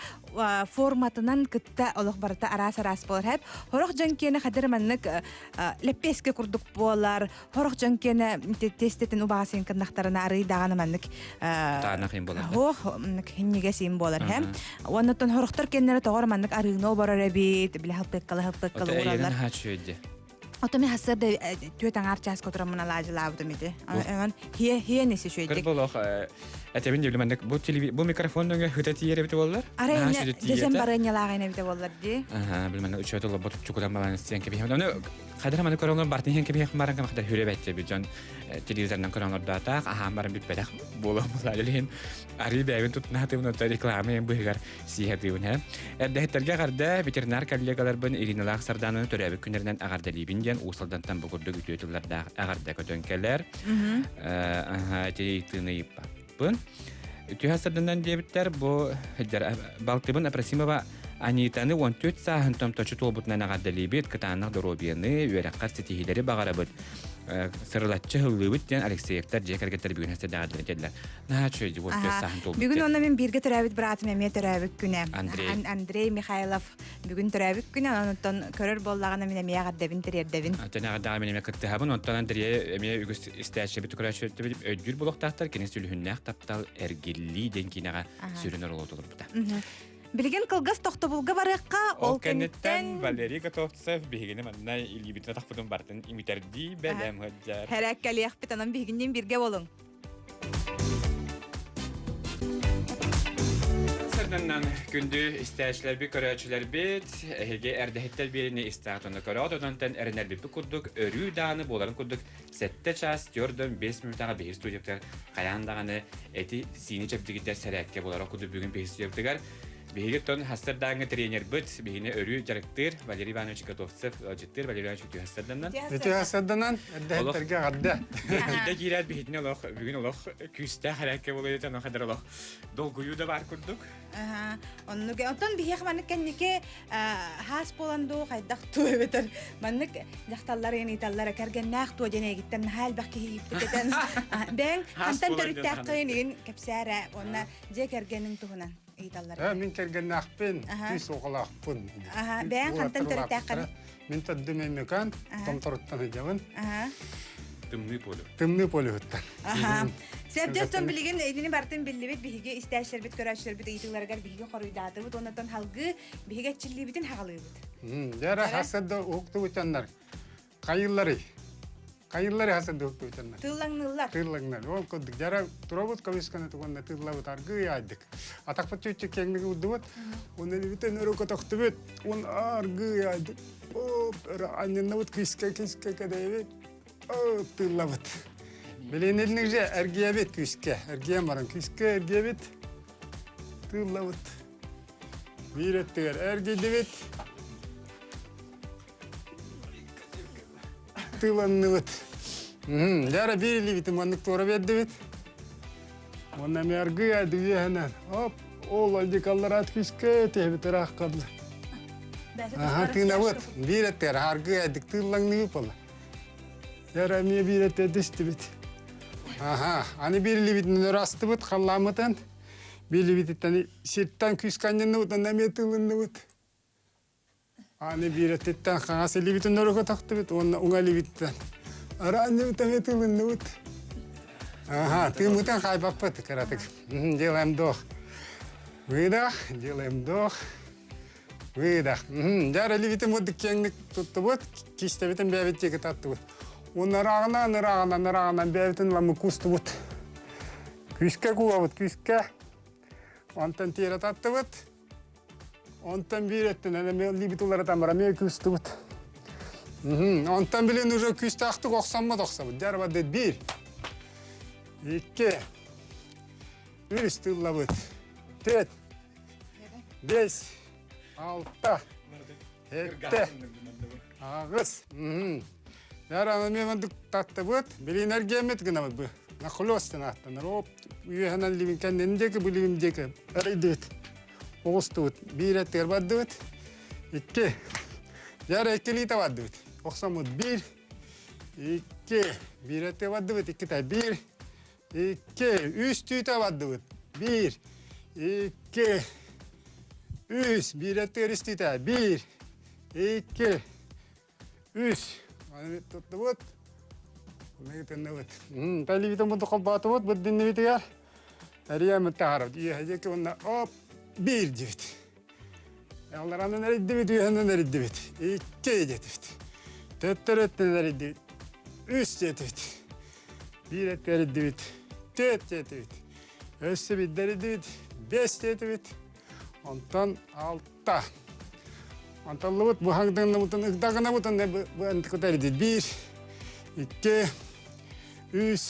formatından kıtta oluq barta aras bolar hep. Horoq jon kene xədir mannak lepeske kurduk bolar. Horoq jon kene testetin ubasin kındaqtarına arı dağını mannak Tanaqim bolar. Ho hinnige sim bolar hep. Ondan horoqtar kenere toğar mannak arıgno barar ebit. Bile happekkala Eyden uğrarlar. haçıydı. Otami hasırda tüyeten arças koturamın alacı labdım idi. Hemen hiye nesi şöydik. Kırboloq Etemin diyelim annek bu mikrofonun hüteti yeri biti bollar. Arayın desem barın yalağına bite bollar di. Aha bilmem üç ayda botup çukudan balan isteyen gibi. Onu kadar manı koronlar bartın hen gibi maran kam kadar hürebetçe bir can televizyondan koronlar data. Aha maran bir pedak bola mulalin. Ari bevin tut nahtı bunu reklame bu higar sihirdiğin he. Erdehterge garda veteriner kollegalar ben Irina Laksardan'ın törebi günlerden agardalibin diyen usaldan tam bugurdu ütüyetlerdə agarda dönkeler. Aha teyitini yapap. Ütühasırdan debitler bu Baltibin Aprasimova Anitani 14 sahın tam taşı tolbutuna agardalibit kıtanıq Doroviyerni üyerekkar setihileri bağarabıt. Sırlatçı hıllыбыт diyen Alexeyevler jekergetler bugün hasta dağıdılır dediler. Naha çöydü bu 14 sahın tolbut. Bugün ona ben birge törəbit bıratım emeye törəbit güne. Andrei Mikhailov bugün törəbit güne. Ondan körür bollağına min emeye gaddebin teriyerdebin. Tene dağ benim kıttı habın ondan Andrei emeye ügüst istəyişe bir tukara çöydü bilip ödül buluqtaqtar kene sülhünnəq taptal ergilli denkinağa sürünür olur bu da. Bilgin kılgaz toxtobulga barıqqa Ol kennetten Valeri Gatovtsev bihigini manna ilgibitine taqpudun bartın imiterdi belem hıccar. Herəkkəli yaxbit anam bihigindən birge bolun. Sırdandan gündü istəyişlər bir körəçülər bit, hege erdehitler birini istəyatını körəd, ondan erinər bir kurduk, örü dağını boların kurduk, 7 ças, 4-5 minutağa bir studiyaklar, qayan dağını eti sini çepdigitler sərəkkə bolar okudu bugün bir studiyaklar. Бигетон хастарданга тренер бит, бигине өрү жарыктыр, Валерий Иванович Готовцев, життер, Валерий Иванович Тюхастарданан. Тюхастарданан, эддеттерге гадда. Бигине кират бигине лох, бигине лох күстә харакке болой да хадыр лох. Долгую да бар курдук. Ага. Онтон бихек маннык кеннике хас боланду кайдак туебетер. Маннык жакталлар яны италлар кергеннак туҗене гиттен хал бакки хиптетен. Бен кантан төрүттәк кыйнын кепсәре, онна же кергенин туһунан. Min kergen akpin, tüs oğlakpın. Ben kantan törütəqən. Min taddım emmekan, tam toruttan hıcavın. Tımlı polu hıttan. Sebdetton bilgin edini bartın billibit bihige istəşlər bit körəşlər bit itilərgar bihige qoruydadı. Bu ondan halgı bihige çilli bitin haqalıydı. Dara hasadda uqtu utanlar. Kayılları hasadda uqtu utanlar. Tığlanırlar. O koduk. Dara turabut kaviskanı tuğanda tığlavut argı yaydık. Atakpat çöçük kendini udduvat. Onu biten örü kotaktu bit. Onu argı yaydık. Annenavut kiske kadayvet. Tığlavut. Bilenilningce ergiye bit kiske. Ergiye maran kiske ergiye bit. Tığlavut. Bir ettiler ergiye bit. Tığlanıvıt. Dara bir ili bitim anlık tora verdi bit. Ondan mergı adı hemen. Hop, oğlan dikallar at küske tehbiter akkallı. Aha, tina vot. Bir etter hargı adık tırlan ne yapala. Yara miye bir etter düştü bit. Aha, hani bir libitini rastı bit kallamatan. Bir libitini sirttan küskanyanı bit, ondan miye tırlanı bit. Hani bir etterden kağası libitini oraya taktı bit, ondan unga libitten. Aranca bit, miye tırlanı bit. Aha, tırmıtan kaybak bit karatık. Делаем вдох. Выдох, делаем вдох. Выдох. Жара ливитим вот кеңник tuttu вот, кистебитин бәбиттеги татты вот. Нырағынан бәбитин ламы кусты вот. Күшке куа вот, күшке. Онтан тері татты вот. Онтан биреттін, әне ливитулары тамара, ме күсті вот. Онтан білен уже күсті ақтық оқсам вот. Жара вот дед бір. Екі. Үш тылла вот. Тет. Бес. Алта. Етті. Ағыз. Жара мен татты вот. Бір энергия мет гына вот. Нақылостын аттан. Роп. Үйханан ливин кәндендегі бұл ливиндегі. Әрейді вот. Оғысты вот. Бір әттер бадды вот. Екі. Жара екі лита бадды вот. Оқсам вот. Бір. Екі. Бір әттер бадды вот. Екі тай. Бір. İki, üç tüyte vardı bu. Bir, iki, üç. Bir ettir üç tüyte. Bir, iki, üç. Hani tuttu bu. Ne gittin ne bu? Tali bitim bu kalbatı bu. Bu dinle biti ya. Eriye müteharap. İyi hacı ki onda hop. Bir civit. Allah'ın nerede biti? Yüzünden nerede biti? İki civit. Tetteretten nerede biti? Üç civit. Bir ettir biti. Tüt cevit. Össe bitleri düt. Beş cevit. Ondan altta. Ondan lıvıt bu hangdan lıvıtın ıkdağına butun ne bu antikotari düt. Bir. İki. Üç.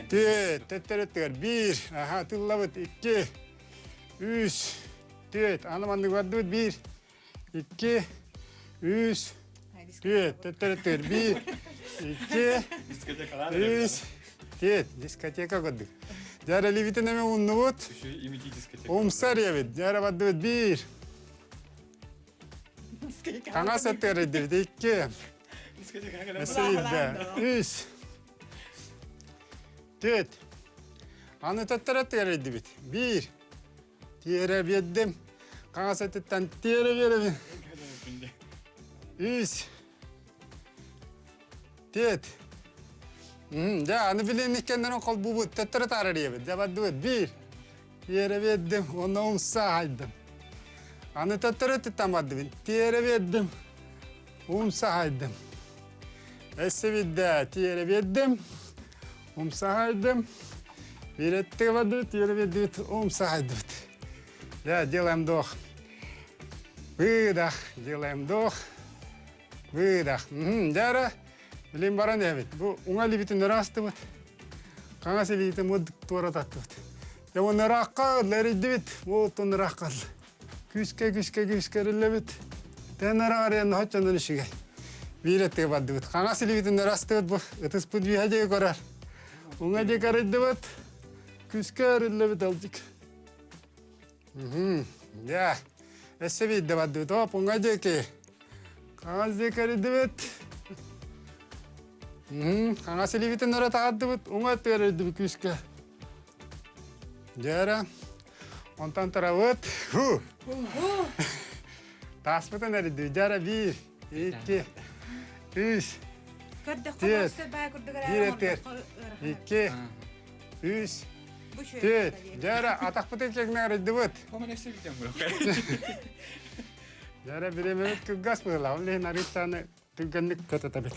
Tüt. Tetteretler. Bir. Aha tıl lıvıt. İki. Üç. Tüt. Anlamandık var düt. Bir. İki. Üç. Tüt. Tetteretler. Bir. İki. Üç. Тет, дискотека годы. Жара ливитинеме унну вот. Умсар ебет. Жара бадды вот бир. Каңа сеттер едет. Икки. Месейді. Үш. Тет. Аны таттараттыр едет. Бир. Тиере беддім. Каңа сеттеттен тиере берем. Үш. Тет. Ja, anı bilen kendine kol bu tetre tararıya bed. Cevap duet bir. Yere verdim, onu sahaydım. Anı tetre tutamadım. Yere verdim. Sahaydım. Esvidde yere verdim. Sahaydım. Bir etti vadı, yere verdim. Sahaydım. Ya, делаем вдох. Выдох, делаем вдох. Выдох. Жара. Билим баран evet. Bu unga libitin rastı bit. Kangas libitin mod tora tattı bit. Ya bu neraka leri dibit. Bu ton neraka. Küske bit. Tenara arayan haçanın işi. Birette baddı bit. Kangas libitin rastı bit bu. Etis put bir hacı korar. Unga je karıdı bit. Küske bit aldık. Ya. Esse bir baddı bit. Hop unga je ki. Kangas je karıdı bit. Kangas libitin oraya taktı bit. Unga teredi bit küske. Jara. Ondan tarafıt. Tasmıtan nerede? Jara bir, iki, üç, dört, bir eter, iki, üç, dört. Jara atak pıtı çek nerede bit? Jara bir emelet kıggas mı la? Only naritane tükenlik kata tabi.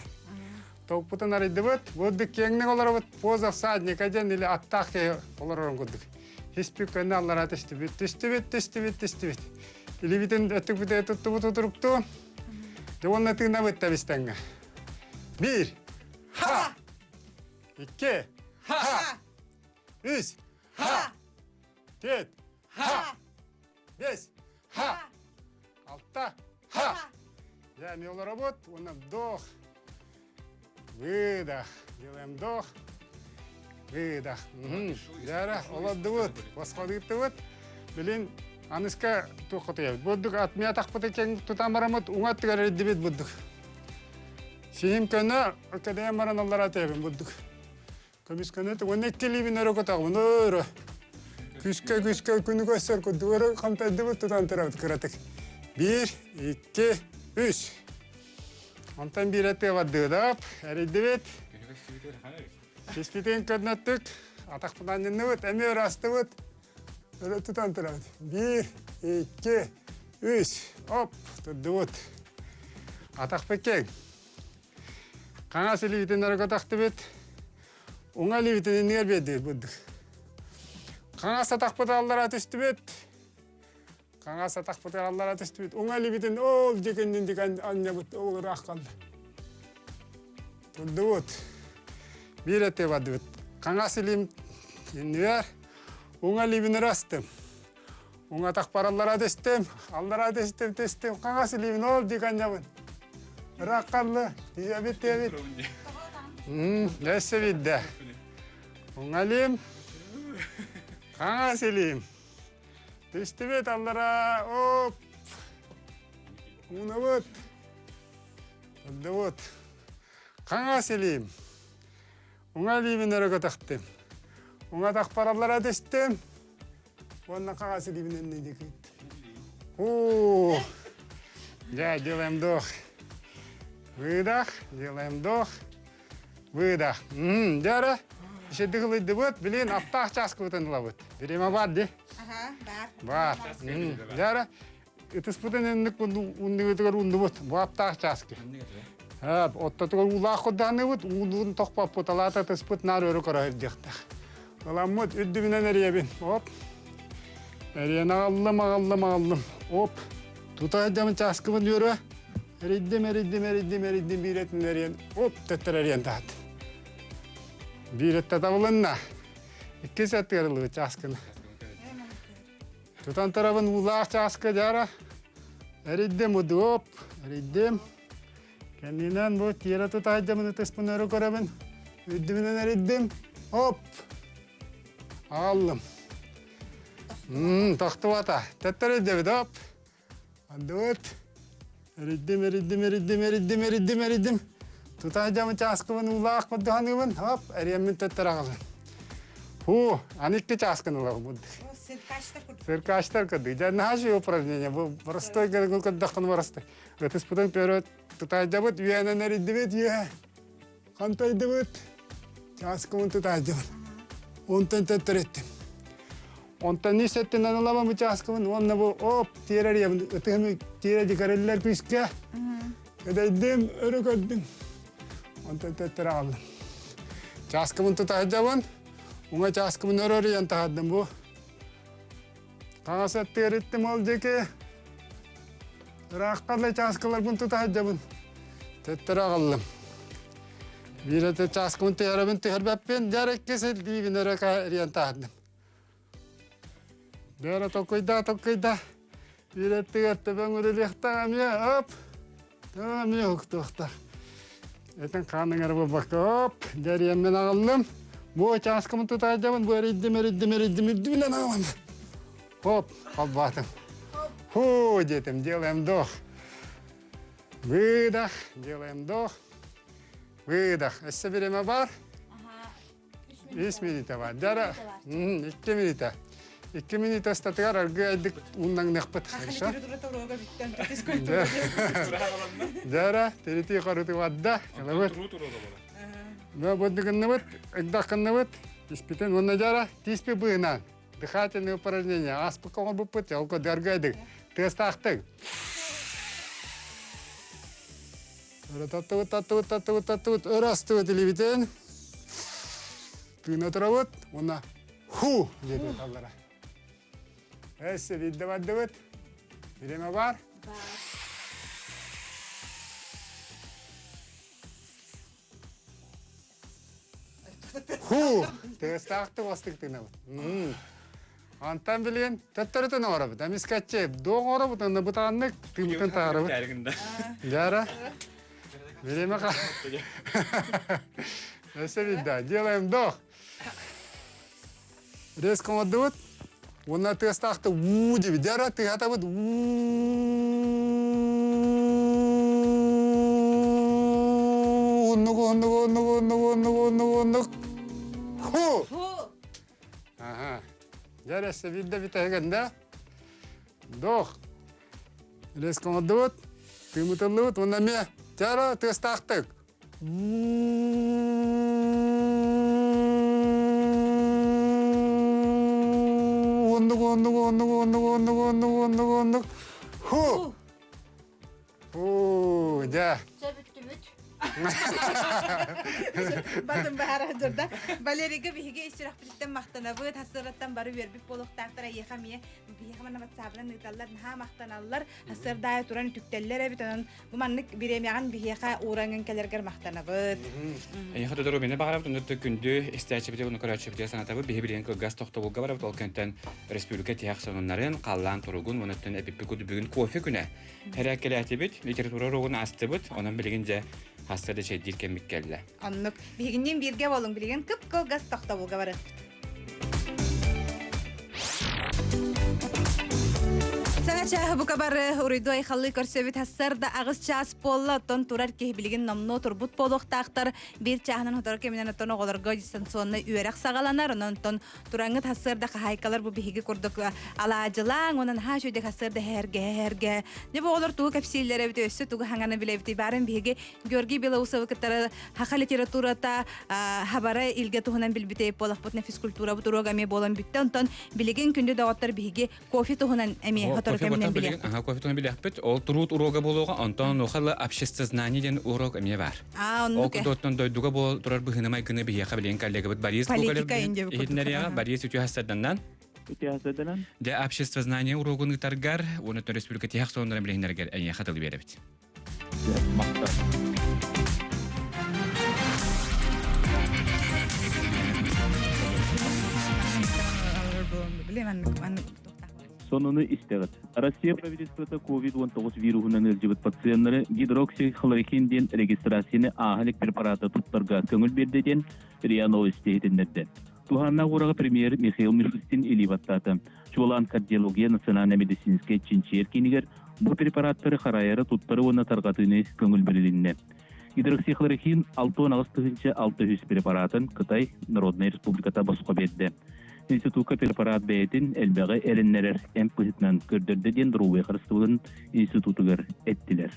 Tok pıtı nerede bit? Bu dükkanın olar bit. Pozaf sadece can ile attak ya olar orang kuduk. Hiçbir kanallara testi bit. Libitin ötük bit tuttu. Devonla tığına bit tabistanga. Bir. Ha. İki. Ha. Üç. Ha. Dört. Ha. Beş. Ha. Altta. Ha. Yani olar robot. Ona вдох. Выдох. Делаем вдох. Выдох. Жара, олады вот. Восходыты вот. Блин, аныска тоқыты. Буддық атмия тақпыты кен тұтамарамыд, ұңат түгәр еддебет буддық. Сенім көні академия мараналар атайбын буддық. Көміс көні оны келейбін өрі көтағын, өрі. Күске күні көстер көді, өрі қамтайды бұд тұтан тұрабыд күратық. 1, 2, 3. Онтан бір әтті ваддығдап, әрейдебет. Кеспетен көдінеттік, атақпыдан жынны бұд, әме өрі асты бұд. Өрі тұтан тұрабыд. 1, 2, 3. Оп, тұдды бұд. Атақ бекең. Қаңа селевітен әрі көтақты бет. Оңа левітен енер беді бұддық. Қаңа сатақ бұд аллара түсті бет. Қаңа сатақ бұд аллара түсті бет. Оңа левітен ол жекенден дек анна бұд. Ол ұрақ қалды. Тұдды бұд. Bir ete vardı bit. Kangas ilim var. Ona livini rastım. Ona tak paralara destem. Allara destem. Kangas ilim ol dikanyamın. Rakallı. Diye bitti. Neyse bitti. Ona lim. Kangas ilim. Destem et allara. Hop. Ona bit. Hadi bit. Kangas ilim. Оңа либін өрі көтіқтім. Оңа тақ паралар әдестім. Онна қағасы либін өнне декейді. Ja, делаем вдох. Выдох. Делаем вдох. Выдох. Жара. Еще дығылайды бұд. Білен аптақ часқы бұтындыла бұд. Берема бар де? Бар. Жара. Үтіс бұтын өннік ұнды өтігер ұнды бұд. Бұл аптақ часқы. Оттатығыр улақ құданы бұд, ұлығын тоқпап бұд, алата тұспыт нар өрі қырағыр дектақ. Олам мұд, үддімінен әребен. Оп. Әрен ағалым. Оп. Тұта әдемін часқыбын өрі. Әрейдім бейретін әрен. Оп, төттір әрен тағады. Бейретті табылынна. 2 сәтті әрілі часқыны. Тұтан тарабын улақ часқы жара. Әрейдім ұды, оп. Әрейдім. Kendinden bu tiyara tutacağımın tıspın örü korabın. Üddümünden eriddim. Hop. Aldım. Taktı vata. Tetler eddi hop. Hadi ot. Eriddim. Tutacağımın çaskımın ulaq mıddıhanımın. Hop. Eriyemin tetler ağılın. Anikli çaskın ulaq mıddı. Сыркаштар кады. Я нахожу упражнение. Простой, как дохнул простой. Это спутан вперед. Тут айдабыт, вяна нариддебет, я. Хантайдабыт. Часкамын тут айдабыт. Онтан тәттіреттім. Онтан не сәттен аналамамы часкамын. Онна бұл, оп, тиерер ебін. Өтігімі тиерер декарелер күске. Өдайдым, өрі көддім. Онтан тәттір алдым. Часкамын тут айдабын. Оңа часкамын өрі янтағадым бұл. Қағасат тегереттім ол деке. Раққарлы часкалар бұн тұта жабын. Тәттір ағылым. Биреті часкымын тегеребін тегербәппен жарек кесел дейбін өрі кәриян тағадым. Бәрі тоқойда. Биреті тегерті бәң өрелектің әмия. Оп. Әмия ұқтықта. Әтін қаның әрі бұбақы. Оп. Жариянмен ағылым. Бұл часкымын тұта жабын. Бұл үрдім ағылым. Оп, қалбатым. Детям, делаем вдох. Выдох, делаем вдох. Выдох. Если время бар? 5 минут бар. Дара, 2 минута. 2 минута статыгар аргы айдык уннан нақпыт. Хорошо? Дара, терети қаруты вадда. Бұддығынны бұд, ұқдақынны бұд. Испитен, онна жара, тиспе бұғынан. Дыхательные упражнения. Аспыкоңа бұппыт, олко дәргайдық. Тестақтық. Таттывыт. Өрастывыт елебетен. Түйін отырабыт. Ona ху деді қалдыра. Әсі бидді-бадды-быт. Береме бар? Ху! Тестақтық остықтығына бұт. Антан білген, тәттірітін орабыд. Әмес кәтчеп, доң орабыд, онда бұтағаннық, түймітін тағарабыд. Жара. Береме қа. Әсі бидді. Делаем доқ. резко отдыват. Он на тестах-то уди, дяра ты это вот ху. Ага. Дяра се видда битеген, да? Дох. Резко отдыват. Ты муталыват, он на ме. Дяра тестах-тык. Ху. О, да. Батын бара дурда. Валерига биһиге исирах биттен мактанабыт, хасыраттан бары бербик болохтактар айхамия. Биһигамана матсабынан ыталлар наха мактаналлар. Хасырдай туран түктеллер бит анан гуманнык биремяган биһига уранган келергер мактанабыт. Я хочу дорогу, меня багараб, но ты күнді истячебде, оны көрәчебде санатабы, бихи-билен кылгас тоқтабылға барабыт, ол көнтен республика тияқ сонунларын, қаллан тұрығын, онаттан әпіппі күді бүгін кофе күні. Әрәк келі әтебет, литература роғын астыбыт, онан білген же хастарды шейдер кембік келді. Аннык биһигинен бирге болың билген кып кылгас тоқтабылға бары. Саңача бу кабары урыйду айхаллы көрсөбүт хассарда агыс час полла тон турар ки билген намно турбут болохтактар бир чахнан хотор кеминен тон оголорго дистанционный үйрәк сагаланар онон тон тураңыт хассарда хайкалар бу биһиги курдук алаажылаң онан ха шөйдө хассарда херге не бу олор туу капсиллере бит өссө туу ханганы билебит барын биһиги Георгий Белоусов кытары хаха литературата хабара илге туһунан билбите болохпут не физкультура бу турогами болон биттен тон билеген күндө дагаттар биһиги кофе туһунан эми хотор Кофе тон билеппит, ол турут урога болуга, антон нохала обществознание ден урок эме бар. Ол кудоттон дойдуга бол турар быхынамай гыны бихиха билен коллега бит Борис Бугалер, Борис үтү хасаданнан. Де обществознание урогун гитаргар, оны тон республика тияқ сонундан биленергер эне хатылы беребит. Сонуны истегит. Россия правительството COVID-19 вирусунан ылжыбыт пациенттары гидроксихлорохин ден регистрацияны ахалик препараты туттарга көңүл берди ден РИА Новости этиндерди. Туханна урага премьер Михаил Мишустин илибаттаты. Чулан кардиология национальный медицинский чинчер кинигер бу препараттары харайары туттары оны таргатыны көңүл берилинне. Гидроксихлорохин 6 агыстыгынча 600 препаратын Кытай Народная Республиката басқа берди. Институтка препарат бәйтін әлбәғі әріннерер әмпүхітнен көрдерді ден дұруы қырыстығын институтығыр әттілер.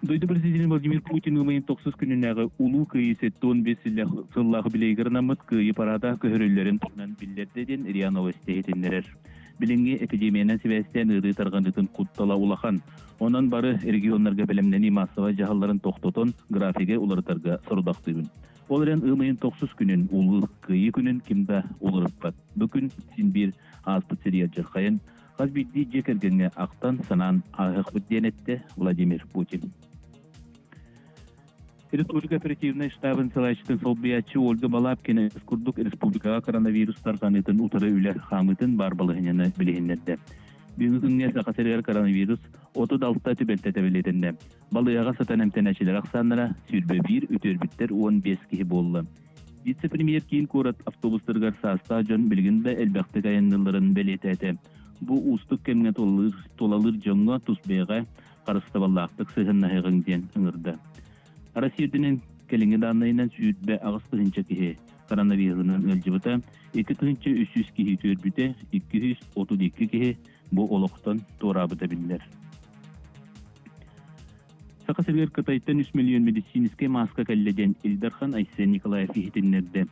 Дойды президент Владимир Путин ұмайын 90 күнінәгі ұлу күйесетті 15 сыллағы білейгірнамыт күйі парада көхірілерін тұрнан білдерді ден РИА Новости етінлерер. Білінге эпидемияның себәстен ұры тарғандытын құттала улахан. Онан бары регионларға білімнені массава жағаларын тоқтотын графиге улыртарға сұрдақтығын. Оларен ымайын 90 күнін улы күйі күнін кімді олырыппат. Бүкін синбір аспыт сирия жырқайын, қазбетті жекергенге ақтан санан ағық бүттенетті Владимир Путин. Республика оперативный штабын салайчытын солбиячы Ольга Балапкина Скурдук республикаға коронавирус тарғанытын утыры үлер хамытын бар балығынені білігіндерді. Бүгінге сақасырғар коронавирус 36 түбелтеті білетінді. Балыяға сатан әмтенәшілер ақсанлара сүрбе 1 үтербіттер 15 кей болы. Вице-премьер кейін көрат автобустырғар саста жон білгінді әлбәқті қайындыларын білететі. Бұ ұстық кемге толалыр жоңға тұсбеға қарысты баллақтық сығыннағығын ден ұңырды. Россиядың келіңі данайынан сүрбе ағыстығынша кеге коронавирусының өлжібіті 200 кеге түрбіті 232 кеге bu oluktan torabıda bildiler. Sakasırgır Kıtay'tan 3 milyon medisiniske maska kalleden İldarхан Aysen Nikolayev ehitinlerdi.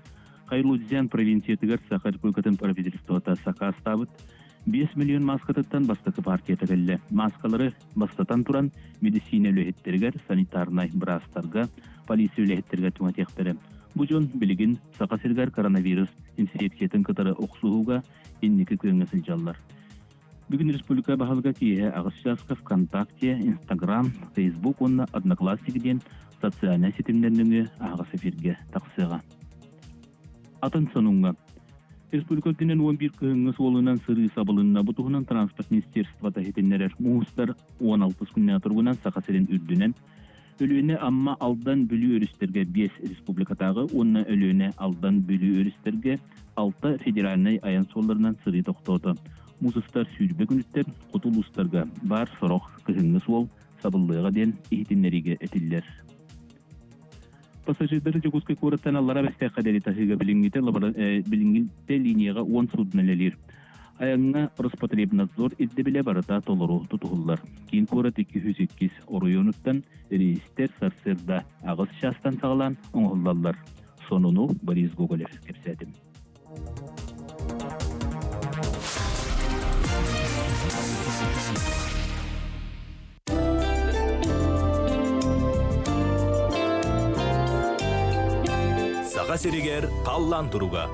Hayırlıcıyan provinsiyetigar Sakar Kulkatın Pravительствота Saka astabıt 5 milyon maskatından bastakı partiyata kalle. Maskaları bastatan turan medisine löhetlerger sanitarnay brastarga, polisi löhetlerger tümatekleri. Bu jon bilgin Sakasırgır koronavirus infeksiyatın kıtarı oksuğuga inniki köyüngesil jallar. Бүгін республика бағалға тие ағысшасқа ВКонтакте, Инстаграм, Фейсбук, онна Одноклассникден социальный сетімдерінің ағыс эфирге тақсыға. Атын сонуңға. Республика күнен 11 күнгіс олынан сыры сабылынна бұтығынан транспорт министерствата хетенлерер мұғыстар 16 күнне тұрғынан сақасырен үрдінен Ölüne amma aldan bülü örüsterge 5 республикатагы, онна ölüne aldan bülü örüsterge 6 federalnay ayan sollarынан сыры тоқтоды. Музыстар сүйрбе күнүттер, кутулустарга бар сорох кыһыңны суол сабыллыга ден ихтиннериге этиллер. Пассажирлары Жокускай кураттан аллара бәстә кадәри тахыга билингилте линияга 10 суднелелер. Аянна Роспотребнадзор иддебиле барыта толору тутулар. Кин курат 208 оройонуттан рейстер сарсырда агыс шастан сагалан оңоллалар. Сонуну Борис Гоголев кепсәтим. Саха сиригер қаллан туруга.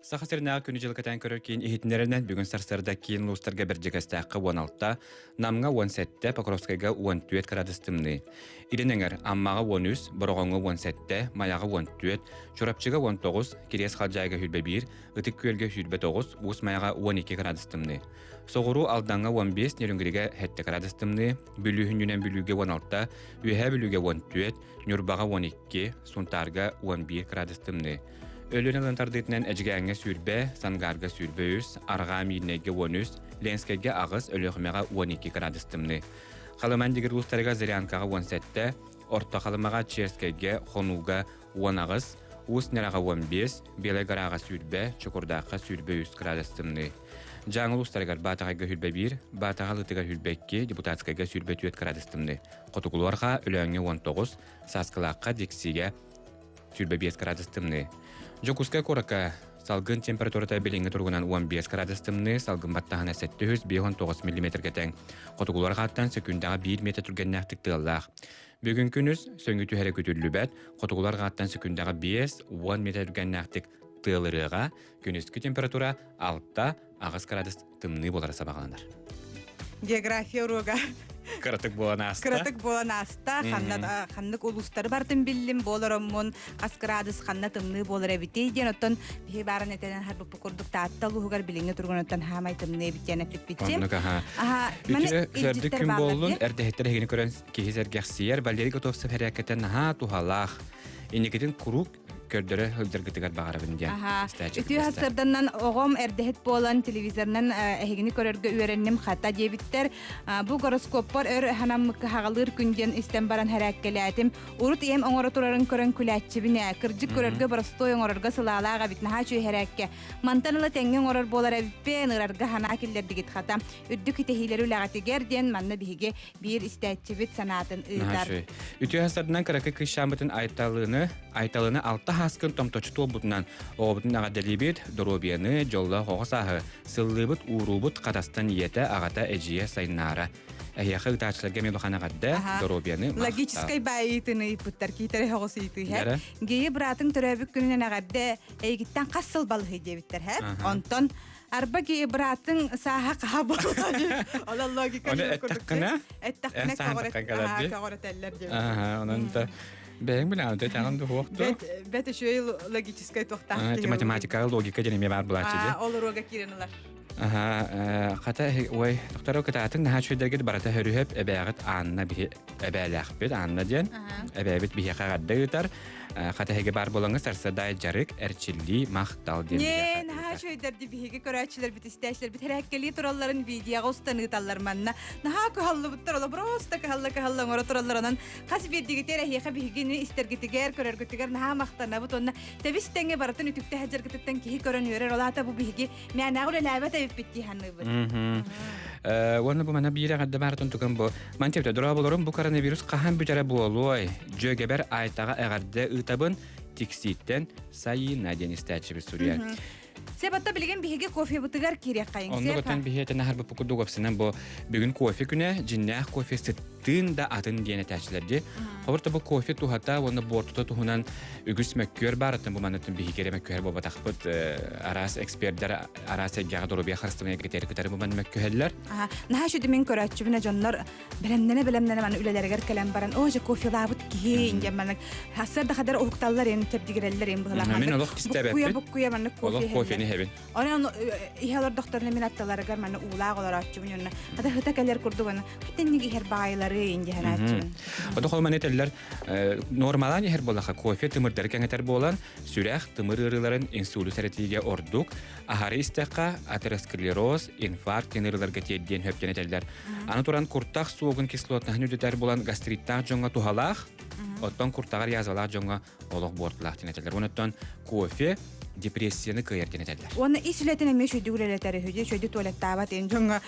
Саха сирнага күнү жылкатан көрөр кийин ихитнеринен бүгүн сарсарда кийин лустарга бир жегестакка 16, намга 17, Покровскайга 14 градустымны. Иринеңер аммага 13, Борогонга 17, Маяга 14, Чурапчыга 19, Кирес Хаджайга хүлбе 1, Ытык көлгө хүлбе 9, Ус Маяга 12 градустымны. Соғыру алданга 15, Нерүнгериге 7 градустымны, Бүлүхүнүнен бүлүгө 16, Үйе бүлүгө 14, Нюрбага 12, Сунтарга 11 градустымны. Ölünen lantardetinen ejgäňe sürbe, sangarga sürbe 3, arga miýnege 13, lenskege agys ölühmega 12 gradustymny. Halaman digir ustarga Zelyankaga 17, orta halamaga Cherskege, Honuga 10 agys, Usneraga 15, Belegaraga sürbe, Çukurdaga sürbe 3 gradustymny. Жаңыл устаргар Батага hülbe 1, Bataga Lytyga hülbe 2, Deputatskaga sürbe 4 gradustymny. Qotugulwarga ölüňe 19, Saskylakka Diksiga sürbe 5 gradustymny. Жокускай корака салгын температурата белинге тургунан 15 градустымны, салгын баттахана 709 мм тең. Котугулар хаттан секундага 1 метр түргеннәктик тыллах. Бүгүн күнүс сөңгү түһәре көтүлүбәт, котугулар хаттан секундага 5-10 метр түргеннәктик тылырыга, күнүскү температура 6 агыс градустымны болар сабагандар. География урога. Кыратык боланаста. Кыратык боланаста, ханнык улустары бартын биллим болороммун, кас градус ханна тымны болар эбите ден оттон бихи барын этенен харбы пукурдук тааттал угар билинге тургуноттан хамай тымны эбитен эпитпитчим. Үтүрө сөрдүк күн болун, эрдехеттер хегини көрөн кихизер гахсиер, Валерий Готовцев хәрәкәтен наха тухалах. Инекетин курук көрдөрө хылдыргытыгар багарабын дия. Үтү хасырданнан огом эрдехет болан телевизорнан эхигини көрөргө үйренним хата дебиттер. Бу гороскоппор өр ханам хагалыр күнден истен баран хәрәккеләтим. Урут ем оңора турарын көрөн күләтчибине, кыржык көрөргө барыстой оңорорга сылалага бит наха чүй хәрәкке. Мантанылы тәңген орор болар эбиппе нырарга хана киллер дигит хата. Үддүк итехилер үләгатигер ден манна биһиге бир истәтчибит санатын ыйдар. Үтү хасырдан каракы кышамбытын айталыны 6 хаскын томточтол бутунан обутун агаделибит доробияны жолла хогосахы сыллыбыт урубут катастан иете агата эжие сайнара. Әйяхы тачыларга мелоханагадда доробияны логической байытыны ипуттар китер хогосыйты ха. Гeye братың төрөбүк күнүнөн агадда эйгиттен кассыл балыгы дебиттер ха. Онтон арба гeye братың саха кабылады. Ала логика көрдүк. Эттакна кагоротеллер деп. Ононта бэң билан да тагынды хокту. Бет шөй логической тохтак. Математика, логика дене бар булачыды. Олорога киренилар. Ката ой доктор кататын наха чөйдерге барата хөрүһөп эбәгат анна би эбәләхбет анна ден эбәбет би хагаддытар ката хеге бар болаңыз сарсадай жарык эрчилли мактал ден. Не наха чөйдерди биге көрәчләр бит истәчләр бит хәрәккәли туралларын видеога устаны талларманна наха каллы буттар ола просто каллы ngora туралларынан хас бидиге терәхи бигене истергетигер көрәргетигер наха мактана бутонна тебистеңе баратын үтүктә хаҗыргыттан ки көрән йөрер олата бу биге мәнә гөлә ләбәт битти ханыбы. Вона бу мана бире гадда бартын туган бу. Мантепте дурабыларым бу коронавирус кахан бүҗәре булуй. Җөгебер айтага әгәрдә ытабын тикситтен сайына денистәче Сурия. Себатта билген биһиге кофе бутыгар кирәк кайын. Онда готан биһете нахар бу пукуду гопсынан бу бүгүн кофе күнә җиннах кофе сыттын да атын дине тәчләрде. Хәбәртә бу кофе тухата оны бортта тухунан үгүс мәккөр баратын бу манатын биһигере мәккөр бу батакпыт арас экспертлар арас ягдыры би харстымына кетер кетер бу мен мәккөһәлләр. Наһа шуды мен көрәчүбенә җаннар белемнәне маны үләләргә калам баран. О, җа кофе лабыт ки инде мен хасыр да хәдәр укталлар ен тәбдигерәлләр ен була. Мен олык кистәбәп. Буя маны кофе. Бехебин. Onun ihalar doktoruna minattaları garmanı uğlağı olar açımın yönüne. Hada hıta keller kurdu bana. Hıtenni her bayları indi her açımın. O da holman eteller normalan her bolaha kofe tımır derken eter bolan süreh tımır ırıların insulu seretige orduk ahari istekka ateroskleroz infarkt tenirlarga teddiyen höpken eteller. Аны туран куртах суогун кислотна нүдетер болан гастриттах жоңга тухалах оттон куртагар язалах жоңга олох бортлах тенетелер. Онуттан кофе депрессияны кыйыртен этелер. Оны исилетин эме шөйдүгүлелетери хүжө шөйдү туалеттабат эн жоңга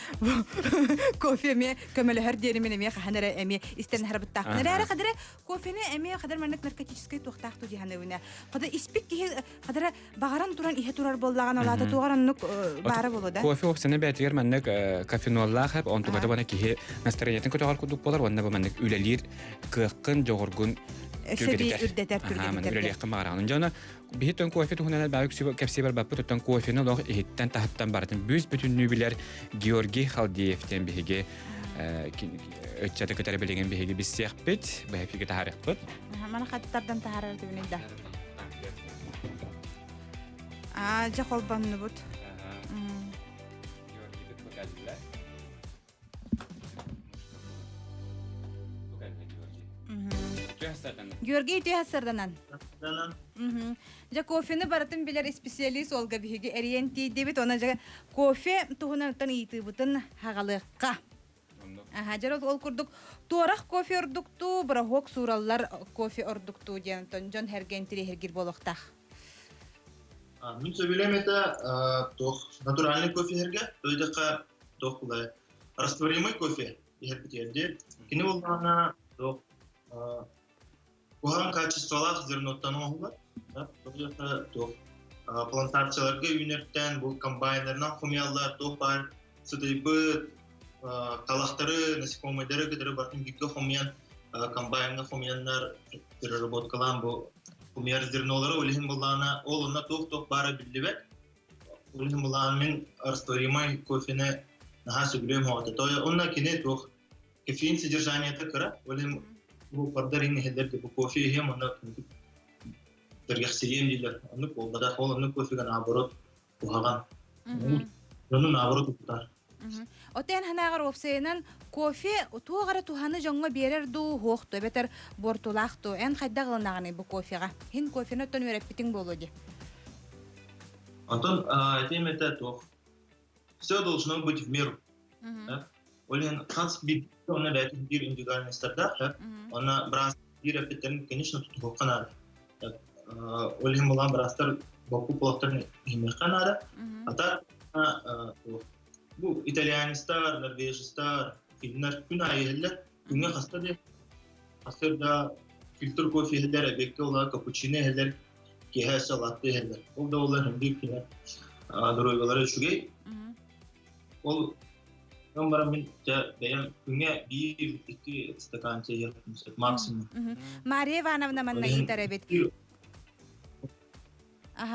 кофе ме көмөлө хер деримин эме ханара эме истен харбыттак. Нерәре кадәр кофене эме кадәр маннык наркотический тухтакту диханыбына. Кадәр испик ки кадәр багаран туран ihe турар боллаган алата тугараннык бары болода. Кофе опсене бәтер маннык кофеноллах хәп он тугада бана ки настроениятен көтөгөр кудук болар, онда бу маннык үлелир кыккын жогоргун Эсеби үрдетер түргәтер. Үлелир кымараган. Жана бихтен кофе тухунан бәйүк кепсибер баппы тоттан кофені лох ихиттен тахаттан бартын бүз бүтүн нүбилер Георгий Халдеевтен биһиге өтчаты көтөрө билеген биһиге биссехпит, бәһәфиге тахарыкпыт. Мана хаттардан тахарар дибинде. Жаколбанны бут. Георгий Тясарданан. Ja кофені баратын билер специалист олга биһиге ориенти дебит она жа кофе тухунан ити бутын хагалыкка. Жара ол курдук туарах кофе ордукту брахок сураллар кофе ордукту дентон жон хергентри хергир болохтах. Мен сөйлем это натуральный кофе херге, тойдыка тохлы растворимый кофе хергетде. Кини болгана Кухан качестволах зерноттан оғылар. Плантацияларға үйнерттен, бұл комбайнерна хумиялар, тоқпар, сұдайбы, қалақтары, насекомыдары кедері бартын бүйгі хумиян, комбайнға хумиянлар переработкалан бұл хумияр зернолары олихин болағына, ол онна тоқ бары білдібет. Олихин болағын мен растворимай кофені наға сөйлем оғады. Онна кене тоқ кофеин содержаниеті кіра, олихин bu pardarin hederde bu kofi hem ona dergahsiyem diler onu kolda onu kofi gan aborot buhagan onu aborot tutar Oten hanagar opsenan kofi tuagara tuhаны jonga berer du hoqto beter bortulaqto en xaddaglanagani bu kofiga hin kofini ton vereppiting bolodi Антон этим это то все должно быть в меру Олен хас бит она дает бир индивидуальный стандарт она брас бир это конечно тут канада Олен мулан брастар баку платтар не канада а так bu İtalyanistler, Norveçliler, Finler gün ayırlar. Günü hastadır. Hasırda filtre kofi heller, bekle ola cappuccino heller, kehas latte heller. O da onlar hem bir kine drogaları şugay. O numara min beyan günü bir iki stakan çay yapmış maksimum. Maria Ivanovna manna itarebet.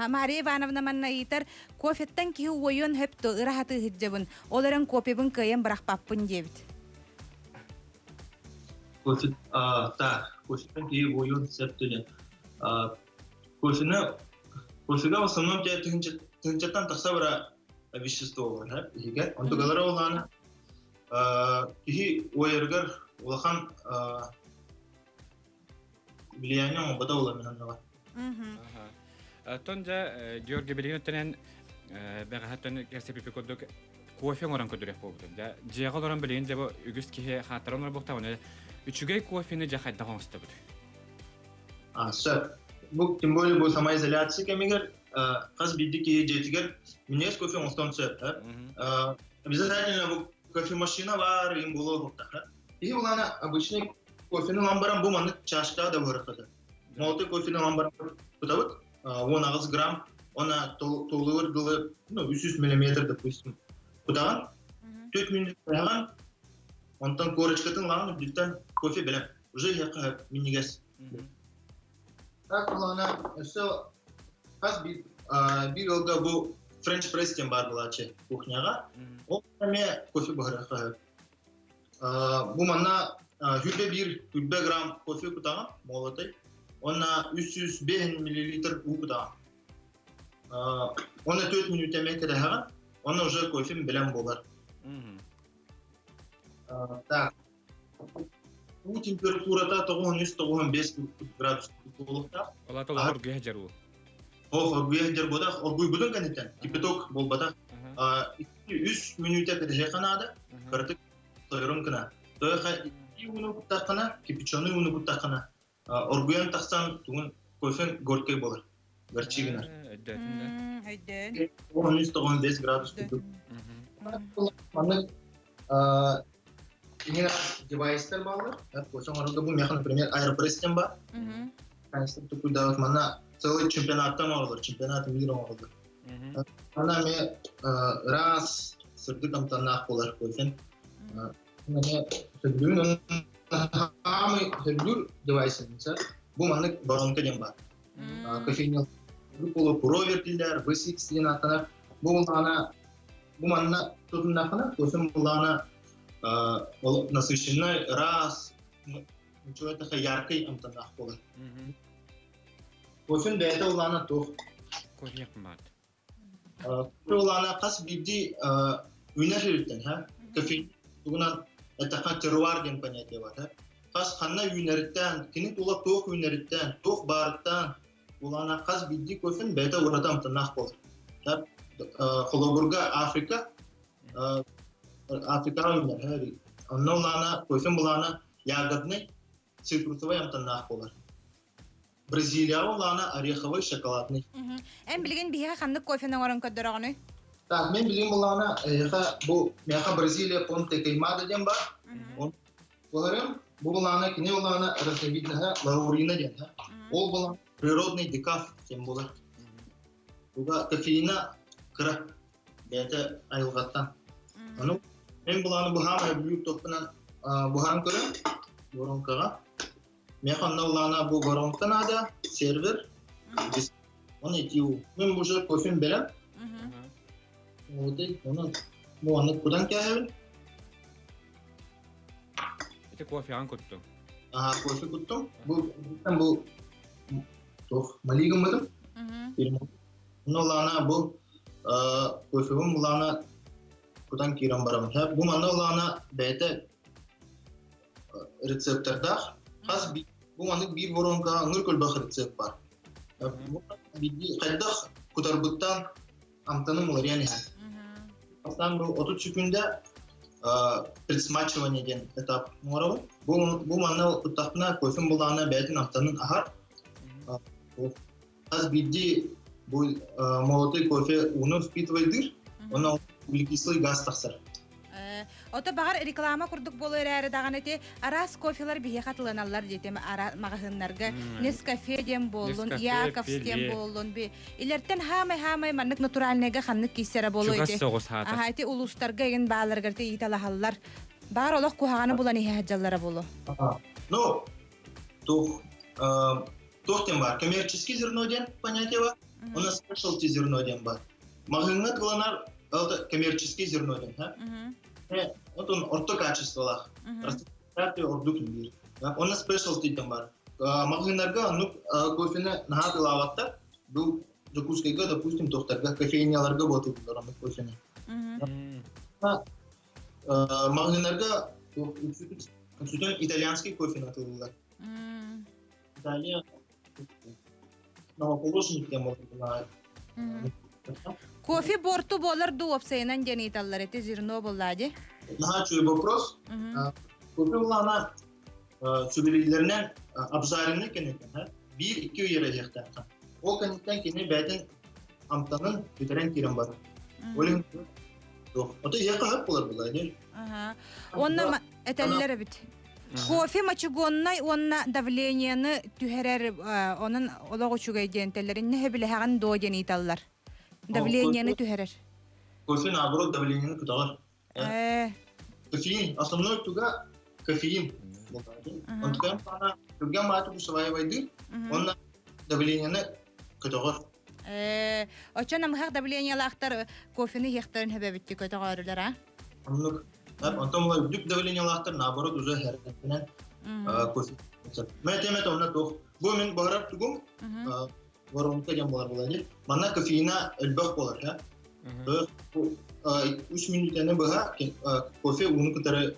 Maria Ivanovna manna itar kofetten ki huwayon hepto rahatı hijabın. Olaran kopebin kayan bırakpappın debit. Kofet kofetten ki huwayon septene. Kofega в основном те тынчаттан таксабра вещество бар, егер онто галара оланы ки ойыргар улахан влияние бада оламынанга. Тонжа Георгий Белинеттен бәгәһәттен кәсепи коддык кофе оран көдөрөк болду. Да жыгыл оран белин деп үгүс ки хатырын ор букта уны үчүгөй кофени жахайда гонсты бут. Bu тем более bu самоизоляция кемигер каз бидики жетигер минес кофе онстон сөп. Обязательно bu кофемашина бар им боло букта. И улана обычный кофенин ламбаран bu маны чашка да бараката. Молты кофенин ламбаран тутабыт 10 грамм, она толуыр гылы, 300 миллиметр, допустим, кутаган, 4 минут қойған, онтан корочкатын лағын, білттен кофе білем, уже яқа минигес. Так, олана, өсі, қаз бір олға бұл френч пресстен бар бұлачы кухняға, ол әме кофе бұғыраққа. Бұл манна 1 грамм кофе кутаган, молотай, Ona 305 ml uğda. Оны 4 минут емен кедеһаған, оны уже кофем белән булар. Так. Bu temperaturada 9-95 градус булыкта. Ола толор гыһ жару. Гүйәндер бодақ, гүйбүдін кәнеттен, кипяток бол бодақ. 3 минутта кәдеже қанады, кіртік тойрым кіна. Тойға 2 уны күттақына, кипячоны уны күттақына. Оргүйен тақсан туғын кофен горкай болар. Горчигінар. 9-95 градус күтіп. Инген девайстер балар. Кофен орынды бұл меха, например, аэропресстен бар. Конечно, такой давать мана целый чемпионат там орылыр, чемпионат мира орылыр. Ана ме раз сырдыкам танах болар кофен. Ме сырдын амы сырдыр девайсынса, бу маны баронка дем бар. Кофейня полу провертилер, V6 атанар. Бу манна тутуннахана кофен булана насыщенный раз ничего это яркий амтанах болар. Кофен бәйті олана тоқ. Кофе қымбат. Кофе олана қас бидді өнер жүрттен, кофе тұғынан әттіқан теруар ден понятие бар. Қас қанна өнеріттен, кені тола тоқ өнеріттен, тоқ барыттан, олана қас бидді кофен бәйті ората амтанақ болар. Холобурга Африка өнер. Онна олана кофен болана ягодный, цитрусовый амтанақ болар. Бразилия олана ореховый, шоколадный. Ән білген бейге қанды кофенің орын көддірағыны? Так, мен білген болана, бұл меха Бразилия понте кеймада ден бар. Оларым, бұл болана, кене олана разновидная лаурина ден. Ол болана природный декаф ден болар. Бұға кофеина кірі, бәйті айылғаттан. Мен болана бұхам әбіліп тоқпынан бұхам көрі, боронкаға. Механна улана бу воронкан ада, сервер, он этиу. Мен уже кофен берем. Вот это, он кудан кяхевен? Это кофе анкутту. Ага, кофе куттум. Бу тох малигам бадым. Но лана бу кофевым лана кудан кирам барам. Бу манна лана бәйте рецептордах. Қас бұл маңдық бір воронға ұңыр көлбақ рецепт бар. Қайдақ күтарбыттан амтаным олар яны. Астан бұл 30 секунда предсмачивание ден этап моралы. Бұл маңна күттақына кофен болағына бәйтін амтанын ағар. Қас бірде бұл молотой кофе уны впитывайдыр, оны углекислый газ тақсар. Ота бағар реклама құрдық болыр әрі даған әте арас кофелар бейе қатыланалар детем мағағынларға Нескафе дем болын, Яковс дем болын бе. Илерттен хамай маннық натуральныға қаннық кейсері болу ете. Чугас соғыз хаты. Әте ұлыстарға еген бағаларғарты италахалар. Бағар олақ қуағаны болан ехаджалары болу. Ну, тохтен бар. Коммерческий зерно ден понятие бар. У нас specialty зерно ден бар. Мағыңат ғыланар коммерческий зерно ден. Вот он орто качестволах. Растратый ордук бир. Он specialty там бар. Магазинларга кофені нахаты лаватта. Бұл закускайга, допустим, тохтарга кофейняларга боту бұларымы кофені. Магазинларга итальянский кофе натылылар. Италия новоположник тем болар. Кофе борту болар дуопсайынан ден италлар эти зерно боллади. Чуй вопрос. Кофе улана sübülilerinden abzarını keneten, 1-2 yere yekten. O keneten kene beden amtanın bitiren kiren var. Olin yok. O da yakahap olur bunlar değil. Aha. Onna etellere bit. Кофе мачугоннай онна давлениені түһәрәр onun олого чугай дентелерин не биле хаган до ден италлар. Давлениені түһәрәр. Кофе наоборот давлениені куталар. Кофеин, основной туга кофеин. Он tukang pana juga matu kusawai waidir, on давлениені куталар. Очана мхак давление лахтар кофени хехтарын хебебитти көтөгөрүлөр а. Анлык. Антомлар дүк давление лахтар наоборот уже хәрәкәтеннән кофе. Мәтәмәт онна тох. Бу мен барып тугум. воронка дем болар булады. Манна кофеина элбах болар, я. 3 минуттан бага кофе уну кытары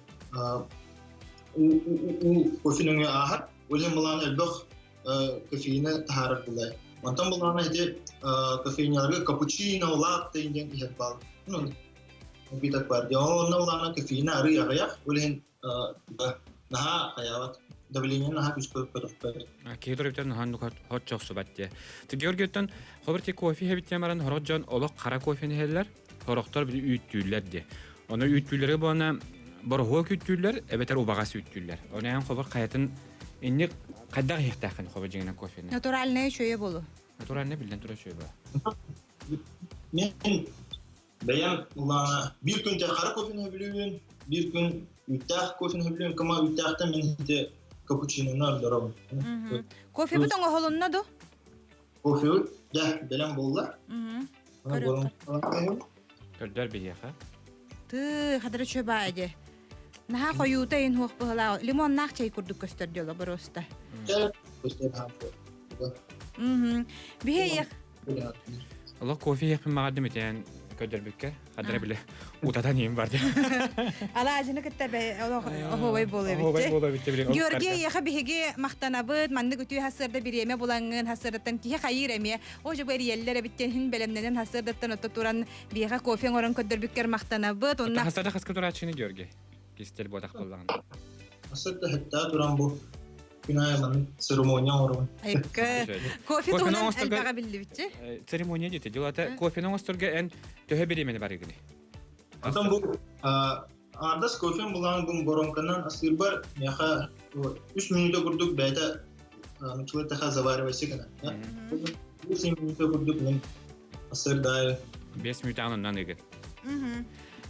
кофенің ахар, өзен боланы элбах кофеина тахарар булады. Мантан боланы эти кофейняларга капучино, латте инден ихет бал. Ну, битак бар. Онна боланы кофеина ары ягаяк, өзен наха хаяват. Давление наха күскө көтөкпөт. Кейдөрөптөн ханну хот жоксу батте. Ти Георгийтен хоберти кофе хебиттемаран хорожон олок кара кофени хеллер, хороктор бир үйттүүлөр ди. Оны үйттүүлөргө бана борхо күттүүлөр, эбетер убагас үйттүүлөр. Онан хобер каятын инни каддаг хехтакын хобер жеңен кофени. Натуральный шөйе болу. Натуральный билден тура шөй ба. Мен бәян улана бир күн кара кофени билүүн, бир күн үттак кофени билүүн, кама үттакта мен хите капучино нардором. Кофе бутон оголунна до? Кофе да белем болла. Көрдөр бияха. Ты хадыр чөбайде. Наха коюта ин хук была. Лимон нах чай курдук көстөрдүлө бороста. Бие Олок кофе япын магадым этен көрдөр бүккө. Кадыр биле утадан ем бар. Ала ажыны кеттебе охобай болобитте. Георгий яха биһиге мактанабыт, манны күтүү хасырда биреме булангын хасырдаттан кие хайыреме. Ожо бери еллере биттен хин белемнен хасырдаттан отто туран биһиге кофе орон көдөр бүккер мактанабыт. Онна Хасырда хаска турачыны Георгий. Кистел бодак болган. Хасырда хетта туран бу. Күнай ман церемония орон. Кофе туунан албага билди битчи. Церемония дете. Дилата кофенин осторга эн төһө беремени бар игини. Атам бу ардас кофе булан бу боронканан асырбар яха 3 минутта курдук бәйдә мутлата хазаварывай секана. 3 минутта курдук мен асырдай 5 минут анынан иген.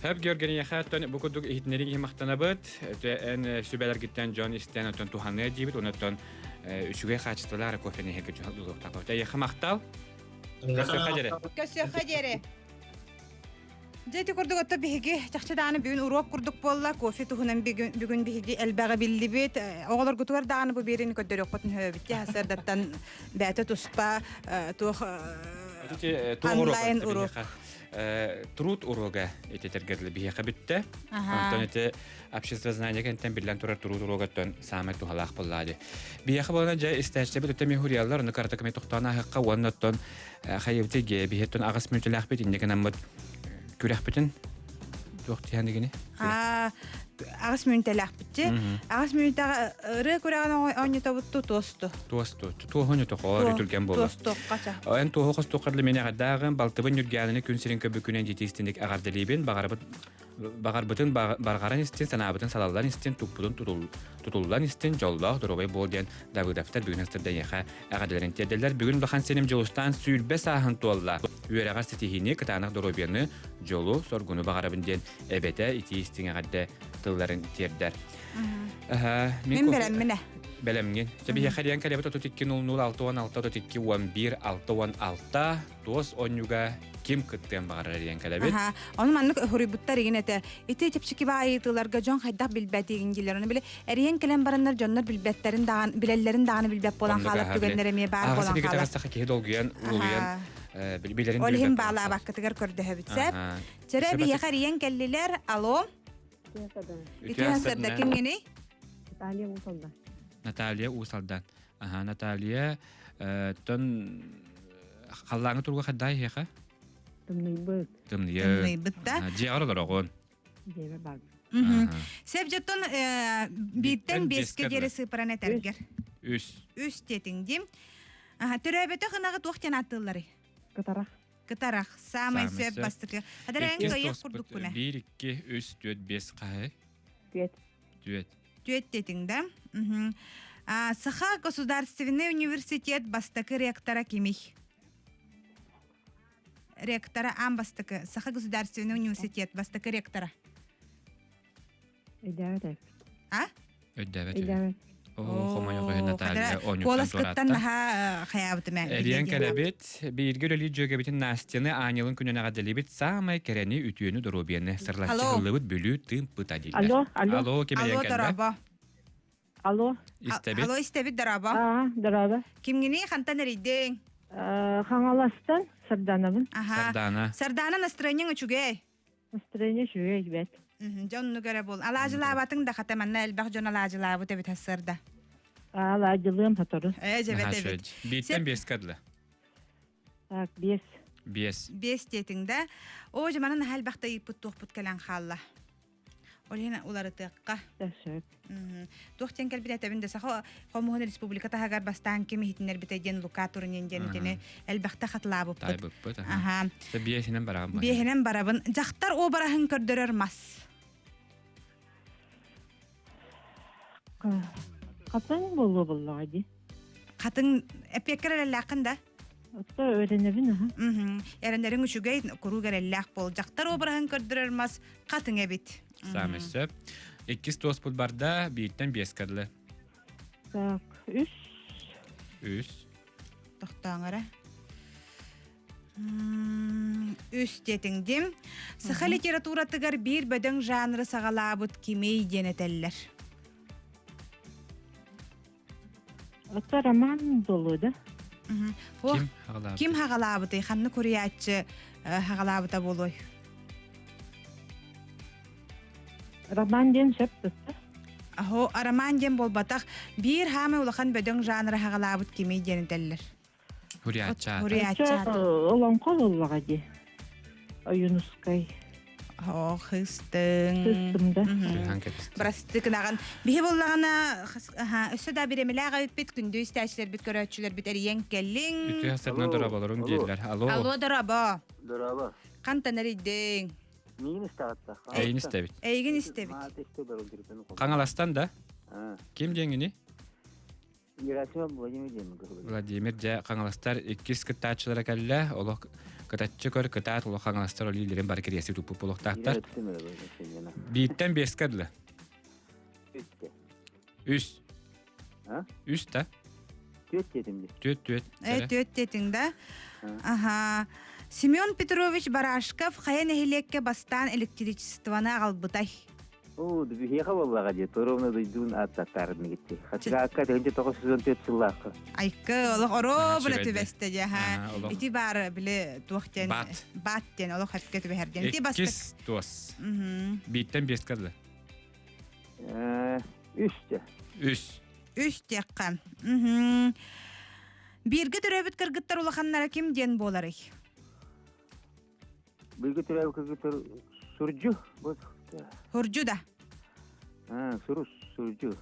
Hep Georgien yahattan bu kuduk ihitneri mahtanabet en sübeler gitten John isten oton tuhanne dibit onoton üçüge kaçtılar kofeni heke juhlu takota yaha mahtal. Kösü hajere. Jeti kurduk otta bihiги taxçadany bugün urop kurduk bolla kofe tuhunan bugün bihiги elbaga billibet oğlar gutuvar dany bu berini ködörök potun höbit hasardattan bäte tuspa tuh online urop. Труд урога этетергерле бияка битте. Антон эте общество знания кентен билен турар труд урогаттан самет тухалак боллады. Бияка болана жай истәчтебе төтеме хурияллар уны картакме тохтана хакка ваннаттан хайыбтеге бихеттен агыс мүтелак бит индеген аммат күрәк битен. Тохты хандыгыны. Агыс мүнтелак битчи. Агыс мүнтага ыры көрөгөн оньто бутту тосту. Туохоньо тохор итүлген болду. Тосту кача. Эн туохос тохарлы мене гадагын балтыбын юргәнене күнсерин көбүкүнен жетистиндик агардылыбын багарбытын баргаран истен санабытын салаллан истен туппудун тутуллан истен жоллах дорогой болден давыдафтар бүгүн астырдан яха агадаларын теделер бүгүн бахан сеним жолустан сүйүлбе сахан туалла үерагар сетихини кытанак доробияны жолу соргуну багарабынден эбете итистин агадда тылларын тердер. Мен берем мене. Белемген. Тебе я хадиян калебет отутикки 0066 отутикки 1166 тос онюга ким кыттен багарар дигән калебет. Аны маннык хурибуттар игенете. Ите тепчики баайтыларга жон хайдак билбәтеген гиләрне биле. Әриен келән бараннар жоннар билбәттерин даган билелләрен даганы билбәт булган халык түгәннәре ме бар булган халык. Агасы тагы ки долгыян улгыян билбеләрен Олим бала баккатыгар көрдө хәбитсәп. Җәре би яхариян келлеләр. Алло. Ите хәсәрдә кимгени? Наталья Усалдан. Наталья тон халлаңы турга хаддай яха? Тымный бытта. Жияры дорогон. Сеп жеттон биттен 5ке жери сыпыран этергер. Үс тетиңдим. Төрөбөтө хынагы токтен аттылары. Кытарах. Самай сеп бастырга. Хадыран көйөк курдук күнө. 1 2 3 4 5 кай. Дүет тетиңдә. Саха государственный университет бастакы ректора кимих. Ректора бастакы. Саха государственный университет бастакы ректора. Өдәвет. Өдәвет. Хомайга Наталья онюктан Коласкыттан наха хаябытыма. Эриен калабет бирге лили жөгөбитин Настяны Анилын күнүнө гаделибит самай керени үтүөнү доробияны сырлачылыбыт бөлүү тым пытадилер. Алло, кемелен калба. Алло. Истебит. Алло, истебит дараба. Дараба. Кимгини хантан эридең? Хаңаластан Сарданабын. Аха. Сардана. Сардана настроениең үчүгэй. Настроение шугай бет. Жон нүгәрә бул. Алажылабатың да хатаманна элбах жон алажылабы тебет хасырда. Алажылым хаторы. Жебет. Биттен бескадлы. Так, 5. Бес Тетиңдә. О жаманын хәлбахта ипут тухпут калан халла. Олена улары тыкка. Тәшәк. Тохтен калбиде табында саха Коммун Республиката хагар бастан кем хитнер битеген лукатурын дени элбахта хатлабы. Тайбып бут. Аха. Биесинен барабын. Биһенен барабын. Жактар о бараһын көрдөрөр мас. Катан болу буллагы. Катын эпеккер лакында. Отта öğrenebin ha. Эрендерин үчүгэй куру кереллак бол. Жактар о бараһын көрдөрөр мас. Катын эбит. Самесеп. 2 тос пут барда биттен бескадлы. Так, 3. Тоқтаңара. Үс детиңдим. Сыха литературатыгар бир бөдөң жанры сагалабыт кимей денетеллер. Отта роман болу да. Ким хагалабыты? Ханны көриятчы хагалабыта болой. Роман ден шепті. Ахо, роман ден болбатақ бир хамы улахан бөдөң жанры хагалабыт кимей денетеллер. Хуриятча. Олон қол оллаға де. Юнускай. О, хыстың. Бірасты кінаған. Бихе боллағана өсі да біремеліға өтпет күнді істәшілер біт көрәтшілер біт әріен кәлің. Үті хасырынан дұрабаларың дейлер. Алло, дұраба. Дұраба. Қантанар үйдің? Мейін істағатта. Әйін істәбіт. Әйгін істәбіт. Қаңаластан да? Кем деңіні? Владимир. Владимир жа қаңаластар 2 кыттаатчылар кәлі, олық кытатчы көр кытаат олық қаңаластар олилерін бар кересі рупы болуқтақтар. Биттен бескадлы. Үс та? Төт Тетің да. Аха. Семен Петрович Барашков қаян әхілекке бастан электричествоны албытай. О, бихеха боллаға де, торовны дойдуын аттақтарын кетті. Хатыға аққа дегенде 904 жыллақы. Айқы, олық оро бұны түбесті де. Ити бар білі туақтен, баттен, олық хатқа түбәхерден. 2 тос. Биттен бескадлы. Үш текқа. Біргі түрәбіт кіргіттар олақанлары кем ден болары? Біргі түрәбіт кіргіттар сұржу. Хуржу да? Сұржу.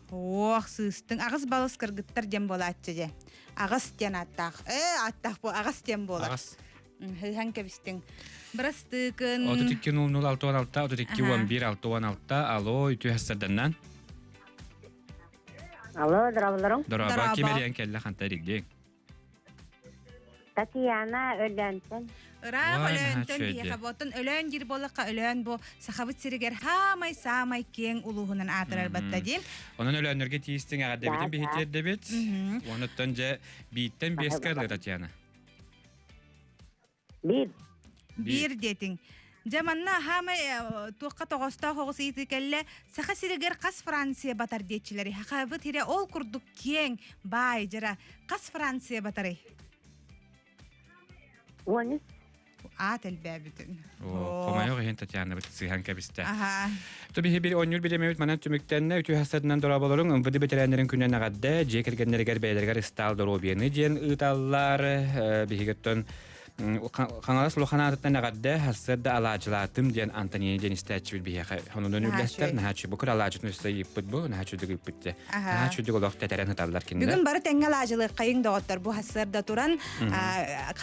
Ох, сыстың. Ағыз балыс кіргіттар ден болатшы же. Ағыз ден аттақ. Аттақ бұл, ағыз ден болар. Ағыз. Хылхан кәбістің. Бірастықын... 32-00-616, 32-11-616, алло, үті хасырданнан. Алло, дұрабыларың? Дұраба, кемерен кәлі қантай регдең? Татьяна Өләнтен. Ырақ өләнтен бейеға ботын. Өлән дир болыққа өлән бо сақабыт сірігер хамай-самай кен ұлығынан атырар батта дейм. Onun өләнерге тиістің аға дебетін бейттер дебет. Оныттан жа бейттен бескарлы, Татьяна. Бір детің. Жаманна хамай туаққа тоғыста хоғыс еті кәлі сақа сірігер қас Франция батар детчілері. Хақабыт хире ол күрдік кен бай жара қас Франция батары. 13. Ателбәбітін. Комайоға хен Татьяна біт сыйхан кәбісті. Тобі бір 10 бір емеуіт манан түміктенне үті хасадынан дұрабаларың ұмбыды бетерәнерін күнен ағадды жекергеннергер бәйлергер сталды робияны ден ұталлар бігеттен Қаңалас лоханатыттан ағадды хасырды алажылатым ден Антонини ден істәтші біл бейеқі. Онын өңірләстер нәхачы бұқыр алажытын өсі еппіт бұ, нәхачыдығы еппітті. Нәхачыдығы олық тәтәрен ұталылар кенді. Бүгін бары тәңгі алажылы қайың доғыттар бұ хасырда тұран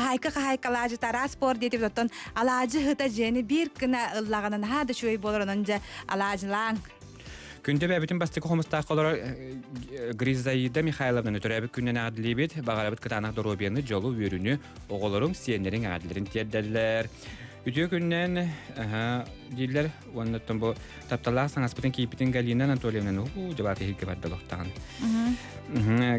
қайқы алажытара спор детіп доттан алажы ғыта жені бір күні ұллағынан хады шөй болыр онынжа алажылаң. Күнде бәбітін бастықы қомыстақ қолар Гризаида Михайловнаны түрәбі күннен ағадылебет, бағарабыт кытанақ дұробияны жолу өріні оғылырың сиенлерін ағадыларын тердәлілер. Үтіе күннен дилер оннотон бу тапталаа саңаспытын кийпитин Галина Анатольевна жабаты хилке бардалыктаган.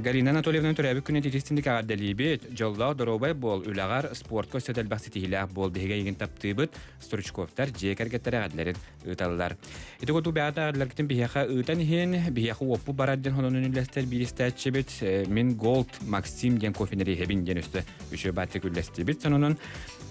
Галина Анатольевна төрәбі күнне тетестіндік ағаддалибет, жоллау доробай бол үлағар спорт көсөдәл бақситихилақ бол дегеге еген таптыбыт Стручковтар жекергеттер ағадларын ұталылар. Еті көту бәғат ағадыларкетін бияқа ұтан хен, бияқа оппу барадден холонын үләстер биристәтчебет мен Голд Максим ден кофенері хебин ден үсті үші бәттік үләстебет сонунun.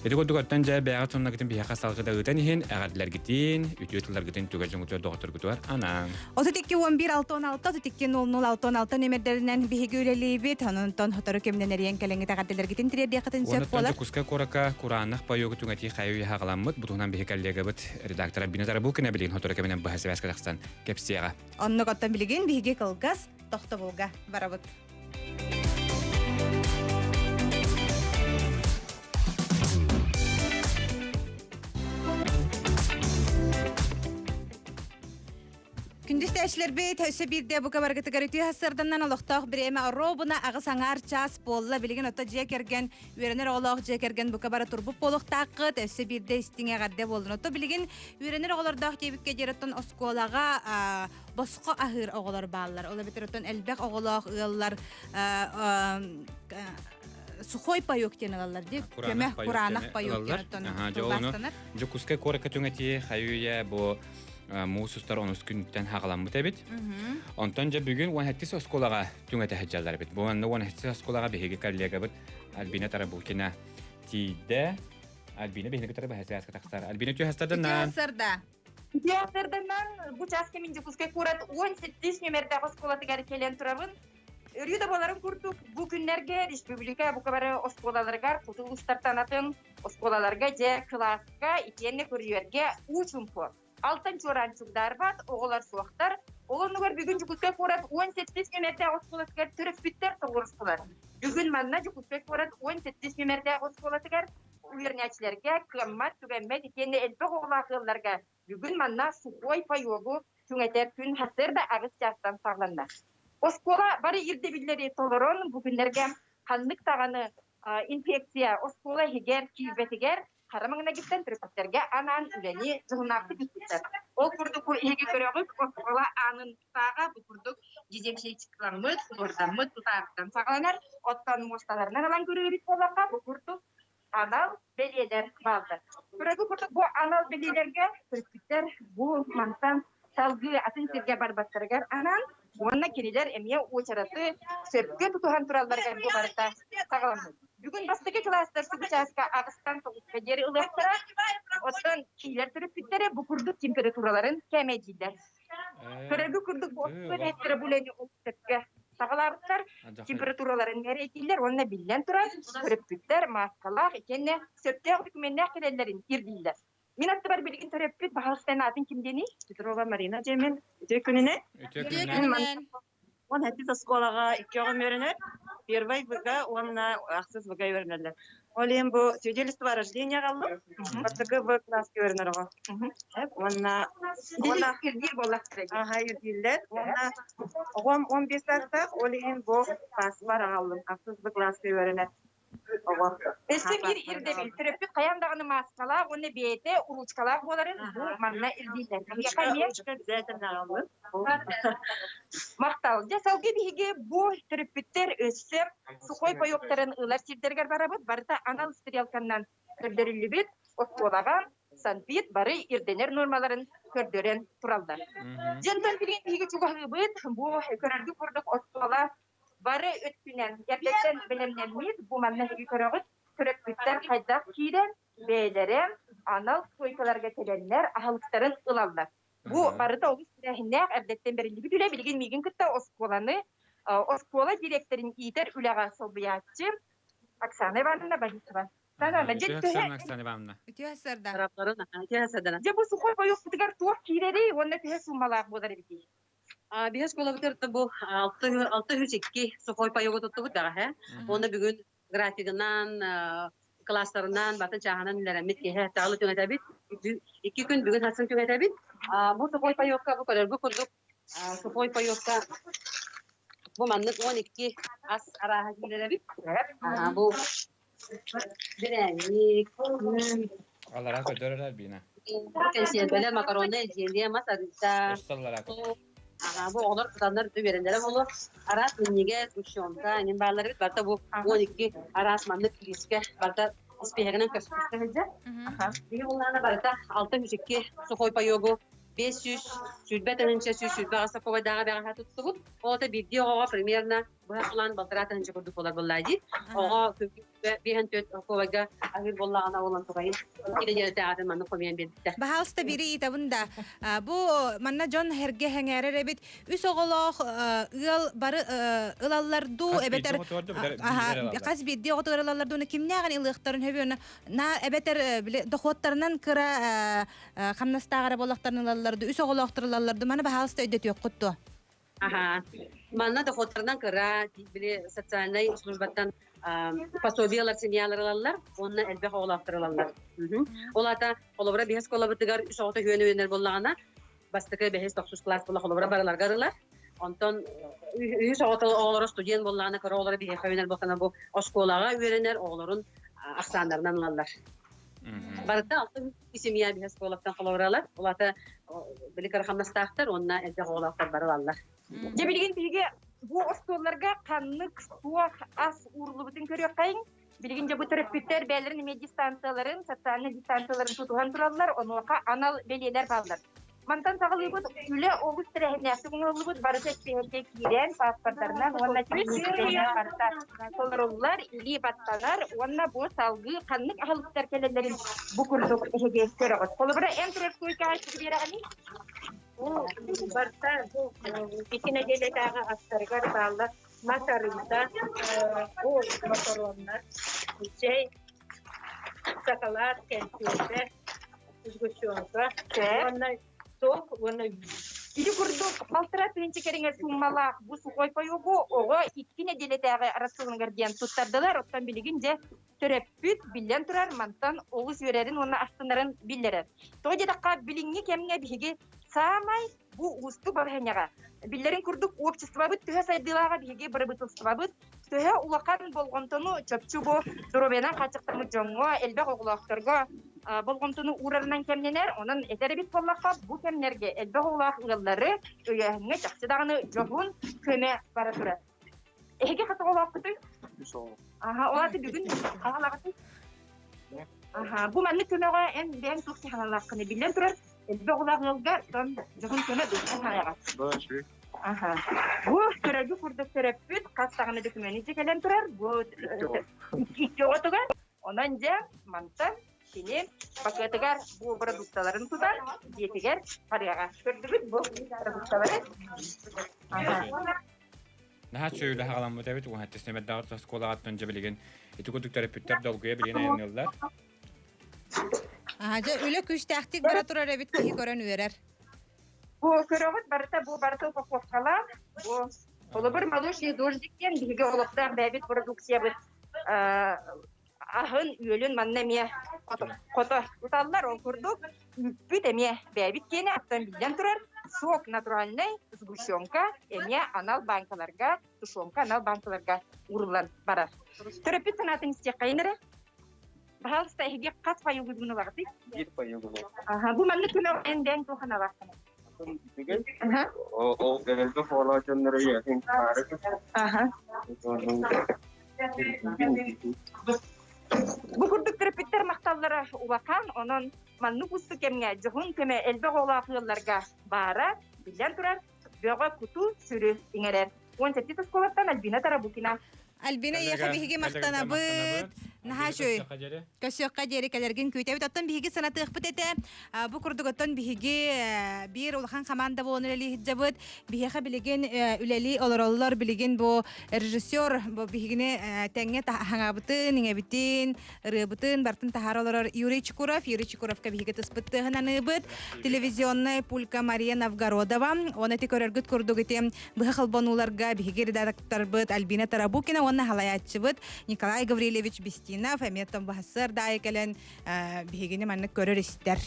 Еті көту көттан жа бәғат соннағытын бияқа салғыда ұтан хен ағадыларкетін, үтіотыларкетін түгәжіңгітер доғытыр күтуар анан. Осы текке 11-6-16, текке 00-6-16 немердерінен биһиги үлелейбет, онтон хотору кемнен әрен кәлеңгі тағаддыларгетін тірердей қатын сөп болар. Онтон куска корака кураннақ байогы түңәти қайуы хағаламыд, бұтуғынан биһи кәллегабыт редактора Бинатара бұл кіне білген хотору кемнен бұхасы бәс Қазақстан кепсияға. Онны қоттан білген биһиги кылгас тоқты болға барабыт. Күндүстә эшләр бит өсө бирдә бу кабаргыты гарыты хасырданнан олохтох биреме робуна агыс аңар час болла билген ота жекерген үренер олох жекерген бу кабара турбуп болох такыт өсө бирдә истиңе гадде болдун ота билген үренер оголордох кебикке жереттен осколага боско ахыр оголор баалар ола битереттен элбек оголох ыаллар сухой паёк тенелалар деп көмө куранак паёк тенелалар жокуска корка түңәти хаюя бу Мусустар онус күнтен хағаламы тәбет. Онтан жа бүгін уанхаттис осколаға түңәті хаджалар бет. Бұғанны уанхаттис осколаға бейгі коллега бет. Альбина тара бұлкена тиді. Альбина бейгі тара бәхәсі асқа тақсар. Альбина түй хастарданнан. Түй хастарданнан бұл жасқа мен жүкізге көрат 17 нөмерді осколаты гәрі келен тұрабын. Өрүйді баларын күрдік бұл күнлерге республика бұл кабары осколаларға, құтылыстартан атын осколаларға же класқа икенне көрерге учумпы. Алтын чоранчугдар бат, оғылар суақтар. Оғылнығыр бүгін жүкізге көрат 17 нөмерді осколатығар түріп біттер тұғырыстылар. Бүгін манна жүкізге көрат 17 нөмерді осколатығар үйернәчілерге, қыммат түгенмет екені әлбі оғылақыларға. Бүгін манна сухой пайогу түңетер күн хасырда ағыз жастан сағланна. Оскола бары ирдебілері толырон бүгінлерге қанлық тағаны инфекция, оскола хегер, күйбетігер, Харамаңына кеттен түріптерге анан үләне жылынақты бүттіктер. Ол күрдік еге көріғік, оскола анын тағы бұл күрдік жеземшей чықлармыд, құлырдамыд, тұтағықтан сағаланар, оттан мосталарынан алан көрігірік болаққа бұл күрдік анал белелер балды. Көрігі күрдік бұл анал белелерге түріпттер бұл мантан салғы атын серге барбаттырғар анан, онына керелер әме очараты сөпке тұтуған туралларға бұл барыта сағаламыд. Бүгін бастығы кластар сұғычасқа ағыстан соғысқа дері ұлықтыра, оттан кейлер түріп біттері бұқырдық температураларын кәмедейдер. Көрігі күрдік бұқыр еттері бұләне ұлықтыққа сағаларықтар, температураларын әрі екейлер, онына білден тұрады, түріп біттер, маскалақ, екенне сөпте үкіменне әкелелерін ердейлер. Мен атты бар білген түріп біт, бағалыстан атын кімдені? Петрова Марина жемен, өте күніне? Он хәтис осколага 2 мөренер, первый быга, он ахсыз быга вернерлер. Олем бу свидетельство о рождении галлы, бастыгы бу класска вернерга. Онна кирдир болак керек. Ага, ирдиллер. Онна 15 саатта олем бу паспорт галлы, ахсыз бу класска вернер. Эсте бир ирдебил түрөпү каяндагыны маскалар, оны бейте, уручкалар боларын, бу манна ирдиллер. Мактал. Жасалғы биге бу түріппіттер өссіп, сухой пайоқтарын ұлар сирдергер барабыд, барыта анал стрелканнан көрдерілі бет, осколаған, санпит, бары ирденер нормаларын көрдерен туралдар. Жентон білген биге чуғағы бет, бу көрерді көрдік оскола бары өткінен, ертеттен білімнен мид, бу манна хеге көрігіт, түріппіттер қайдақ кейден, бейлерен, анал койкаларға теленлер, ахалықтарын ұлалдар. Бу барыта олыс сірәхіннәк әрдеттен берілігі дүлі білген меген күтті оскола директорын итер үліға солбиятчы Оксана Ивановна Борисова. Оксана Ивановна. Үте әсірді. Же бұл сухой бойық күтігер туақ кейлері, онына түйе сумалақ болар бекей. Бес кола бітірді бұл 602 сухой пайығы тұтты бұтаға. Оны бүгін графигынан, кластерынан, батын чағынан үлерәмет кейі тағылы түңет әбет. 2 күн бүгін хасын түңет әбет. Бұл сухой пайыққа бұл көлергі күрдік. Сухой пайыққа бұл маннық 12 ас араға келер әбет. Бұл бірәмек. Алара көдөрөр Альбина. Консервелер, макароны, изделия, масарыта. Bu oğlar kızanlar da verenlere bolu. Aras minniге suşonka, nin bağları bit barta bu 12 aras manlık riske barta ispehegenen köspüste hece. Bir onlarına barta 602 sokoy payogu 500 sülbeten önce sülbe asa kova dağa dağa tuttuğut. O da bir diyor примерно bu falan baltaratan önce kurduk olar vallahi. O bir hentöt kovaga ahir vallahi ana olan turayı. İde yerde adam manı koymayan bir de. Bahalsta biri itabında bu manna John herge hengere rebit üs oğlaq ıl barı ılallardu ebeter qaz biddi otolarlardu onu kimnägen ılıqtарын höbüne na ebeter bile doxotlarından kıra xamnastagara bolaqtарын ılallardu üs oğlaqtırlarlardu mana bahalsta ödet yok quttu. Aha. Manna da fotoğrafından kıra bile sosyal службаттан пособиялар, семьялар алалар, онна элбе оолактыралар. Олата олобра бехес колабытыгар үсөгөтө хүөнүнөр боллагана, бастыкы бехес 9 класс болла олобра баралар гарылар. Онтон үсөгөтө оолор студент боллагана кыра олора бехес хүөнөр болсана бу осколага үйрөнөр оолорун аксандарынан алалар. Барда алтын семья бехес колаптан колобралар. Олата биликер хамнастактар, онна элбе оолактар баралар. Жебилген биге bu ostolarga kanlık, suak, as uğurlubutun körüyor kayın. Bilgince bu terapütler belirli medistansiyaların, sosyal distansiyaların tutuhan turallar, onluğa anal belyeler kaldılar. Mantan sağlığı üle oğuz terehennesi bunallıbut barışı etkiye kiren, pasportlarından, onunla çizgilerine karta solurullar, ili battalar, onunla bu salgı kanlık ahalıklar kelelerin bu kurduk ehege körüyor. Kolubura en turarskoyka açık bir hani? Bu barta bu ikine geletağı astargar bağlar masarında bu makaronlar sakalar kentiyede üzgüçüyorsa onlar çok onu ili kurduk baltıra pirinci keringe summala bu su koypa yogu oğa ikine geletağı arasılığın gardiyan tuttardılar ottan biligince törepüt billen turar mantan oğuz vererin onu astınların billerer. Toğca dakika bilingi kemine bihigi самай bu усту барханяга биллерин курдук обществобыт төһө сайдылага биге бырбытылстыбабыт төһө улакан болгонтону чөпчүбо дуробенан качыктымы жоңго элбек оглакторго болгонтону урарынан кемненер онун этеребит боллакка бу кемнерге элбек оглак ыллары өйөңө чакчыдаганы жогун көмө бара тура эге ката оглакты оларды бүгүн кагалагаты бу манны көмөгө эн бен тукси ханалаккыны билен турар Elbağlarılga son jogun köme düşen hayagat. Bu töregi kurduk törepüt kastağını dökümeni çekelen turar. Bu iki otuga onanca mantan sini paketigar bu produktaların tutar. Yetiger paraga kördübüt bu produktaları. Naha şöyle hagalanma tabii bu hatta semet dağıt skola atınca bilgen eti kurduk törepütler dolguya bilgen ayanıyorlar. Aha, öyle küç taktik bara turar evet ki gören üyerer. Bu körövet bu barta упаковкалар. Bu olabır малыши дождиктен биге олоктар бәбит продукция бит. Ahın üyelün mannemeye kota tutallar o kurduk. Büt emye bәбит kene attan bilden turar. Sok naturalnay sgущенка emye anal bankalarga, tuşonka anal bankalarga urulan barar. Terapit sanatın istek kaynırı. Bahalsta ehge kat payı bunu vakti. Bir payı bu. Bu manlı tüno enden tohana vakti. O geldi falan canları yakın karı. Bu kurduk terapitler maktallara ulakan onun manlı kustu kemge johun keme elbe olaqyıllarga bara bilen turar böyle kutu sürü inerer. 18 skolattan Albina Tarabukina. Albina yaha bihigi maqtanabıt. Naha şöy. Kösökka jeri kelergin küytebit attan bihigi sanatı ıqbıt ete. Bu kurduk attan bihigi bir ulhan kamanda boğunur eli hicabıt. Bihiga bilgin üleli olorollar bilgin bu rejissör bu bihigini tenge hangabıtın, ingebitin, rıbıtın, bartın tahar oloror Yuri Çikurovka bihigi tıspıttı hınanıbıt. Televizyonna Pulka Maria Novgorodova. Ona te körergüt kurduk ete bihig halbonularga bihigi redaktarbıt Albina Tarabukina. Ona halayatçıbıt Nikolay Gavrilevich Bistin. Фәметом баһасыр да экелен бигене манны көрөр истер.